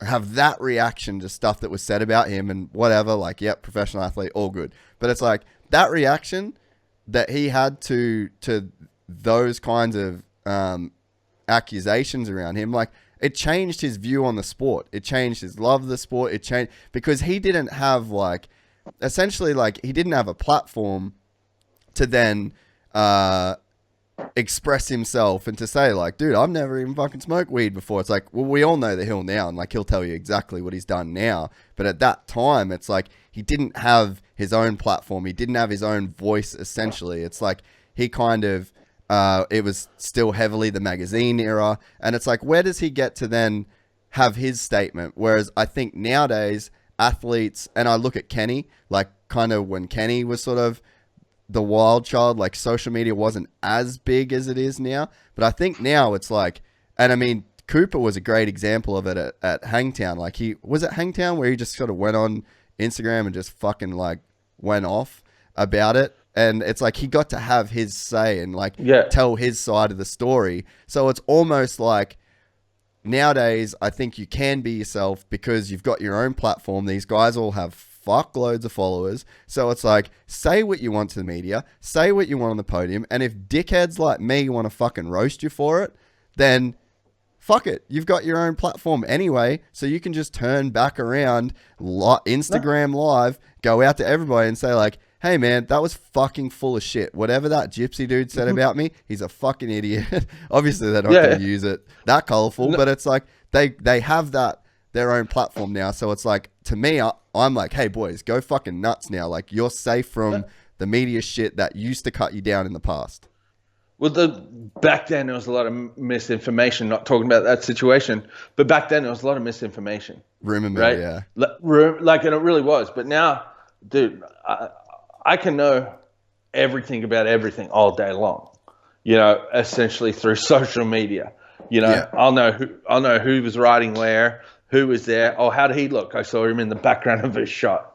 that reaction to stuff that was said about him and whatever, like, yep, professional athlete, all good. But it's like, that reaction that he had to those kinds of accusations around him, like, it changed his view on the sport. It changed his love of the sport. It changed, because he didn't have, like, essentially, like, he didn't have a platform to then express himself and to say, like, dude, I've never even fucking smoked weed before. It's like, well, we all know the Hill now, and like, he'll tell you exactly what he's done now. But at that time, it's like, he didn't have his own platform. He didn't have his own voice, essentially. It's like, he kind of, it was still heavily the magazine era. And it's like, where does he get to then have his statement? Whereas I think nowadays, athletes, and I look at Kenny, like, kind of when Kenny was sort of the wild child, like, social media wasn't as big as it is now. But I think now it's like, and I mean, Cooper was a great example of it at Hangtown. Like, he was at Hangtown where he just sort of went on Instagram and just fucking like went off about it. And it's like, he got to have his say and like tell his side of the story. So it's almost like, nowadays, I think you can be yourself because you've got your own platform. These guys all have fuckloads of followers. So it's like, say what you want to the media, say what you want on the podium. And if dickheads like me want to fucking roast you for it, then fuck it. You've got your own platform anyway. So you can just turn back around, Instagram live, go out to everybody and say, like, hey man, that was fucking full of shit. Whatever that gypsy dude said about me, he's a fucking idiot. Obviously they're not going to use it that colorful, but it's like, they have that, their own platform now. So it's like, to me, I'm like, hey boys, go fucking nuts now. Like, you're safe from the media shit that used to cut you down in the past. Well, back then there was a lot of misinformation, not talking about that situation, but back then there was a lot of misinformation. Rumor mill, right? yeah. Like, and it really was. But now, dude, I can know everything about everything all day long, essentially through social media. I'll know who was riding where, who was there. Oh, how did he look? I saw him in the background of his shot,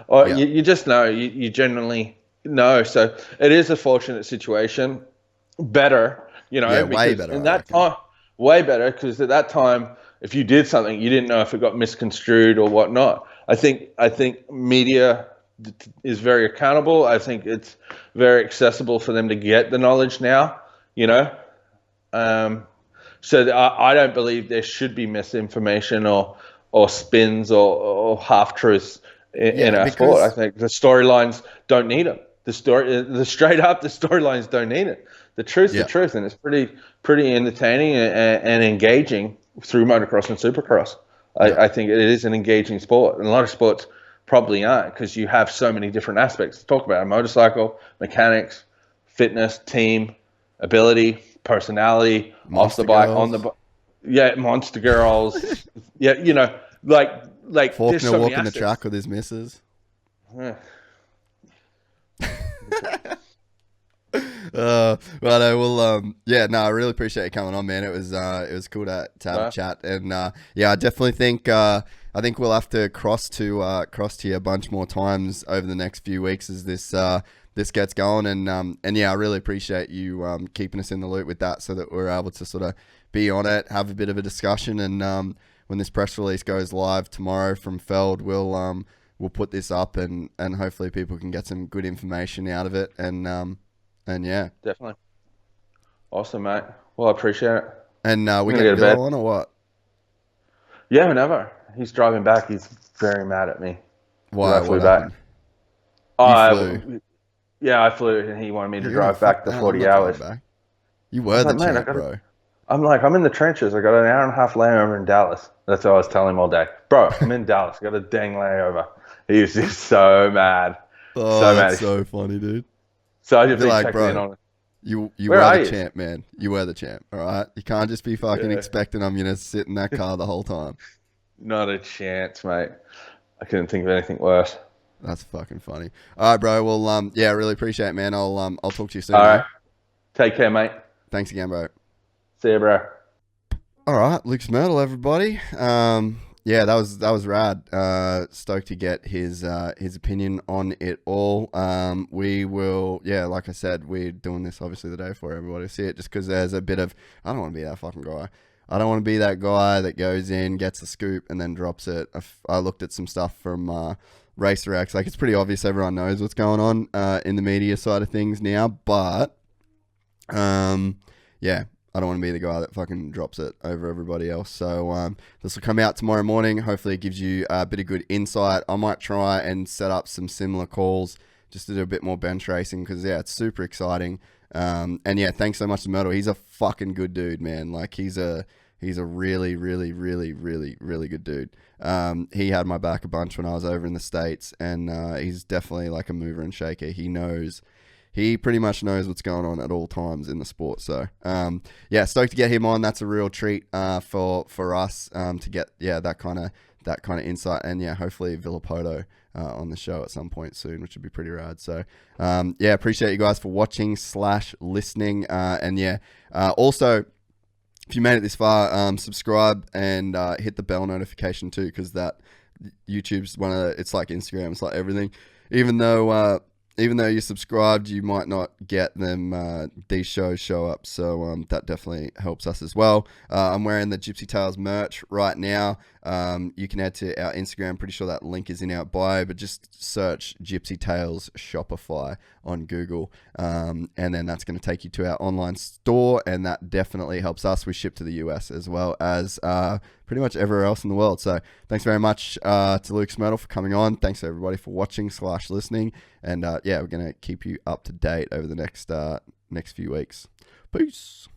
Or you just know, you generally know. So it is a fortunate situation. Better, way better. In that time, way better, because at that time, if you did something, you didn't know if it got misconstrued or whatnot. I think media is very accountable. I think it's very accessible for them to get the knowledge now, So I don't believe there should be misinformation or spins or half truths in our sport. I think the storylines don't need them. The storylines don't need it. The truth's the truth, and it's pretty entertaining and engaging through motocross and supercross. I think it is an engaging sport, and a lot of sports probably aren't, because you have so many different aspects to talk about: a motorcycle, mechanics, fitness, team, ability, personality, Monster off the bike, girls. on the bike. Monster girls. Like Faulkner so walking the track with his missus. Yeah. I really appreciate you coming on, man. It was cool to have a chat, and I definitely think I think we'll have to cross to you a bunch more times over the next few weeks as this gets going, and I really appreciate you keeping us in the loop with that, so that we're able to sort of be on it, have a bit of a discussion, and when this press release goes live tomorrow from Feld, we'll put this up, and hopefully people can get some good information out of it, and yeah, definitely. Awesome, mate. Well, I appreciate it. And we get Villo on or what? Yeah, whenever he's driving back, he's very mad at me. Why? I flew back. Yeah, I flew, and he wanted me to drive back the 40 hours. You were the champ, bro. I'm in the trenches. I got an hour and a half layover in Dallas. That's what I was telling him all day. Bro, I'm in Dallas. I got a dang layover. He was just so mad. Oh, so that's so funny, dude. So I just be checking in on it. You were the champ, man. You were the champ, all right? You can't just be fucking expecting I'm going to sit in that car the whole time. Not a chance, mate. I couldn't think of anything worse. That's fucking funny. All right, bro. Well, I really appreciate it, man. I'll talk to you soon. All right. Take care, mate. Thanks again, bro. See you, bro. All right, Lucas Mirtl, everybody. That was rad. Stoked to get his opinion on it all. We will, like I said, we're doing this obviously the day before everybody see it, just because there's a bit of, I don't want to be that fucking guy. I don't want to be that guy that goes in, gets a scoop, and then drops it. I looked at some stuff from Racer X. Like, it's pretty obvious everyone knows what's going on in the media side of things now, but I don't want to be the guy that fucking drops it over everybody else. So this will come out tomorrow morning. Hopefully it gives you a bit of good insight. I might try and set up some similar calls just to do a bit more bench racing, because it's super exciting. Thanks so much to Mirtl. He's a fucking good dude, man. Like, he's a really, really, really, really, really good dude. He had my back a bunch when I was over in the States, and he's definitely like a mover and shaker. He pretty much knows what's going on at all times in the sport. So, stoked to get him on. That's a real treat for us to get that kind of insight, and hopefully Villopoto on the show at some point soon, which would be pretty rad. So, appreciate you guys for watching / listening, also, if you made it this far, subscribe and hit the bell notification too, because that YouTube's it's like Instagram, it's like everything. Even though you're subscribed, you might not get them, these shows show up. So that definitely helps us as well. I'm wearing the Gypsy Tales merch right now. You can head to our Instagram. Pretty sure that link is in our bio, but just search Gypsy Tales Shopify on Google. And then that's going to take you to our online store, and that definitely helps us. We ship to the US as well as pretty much everywhere else in the world. So thanks very much to Lucas Mirtl for coming on. Thanks to everybody for watching / listening. And we're going to keep you up to date over the next few weeks. Peace.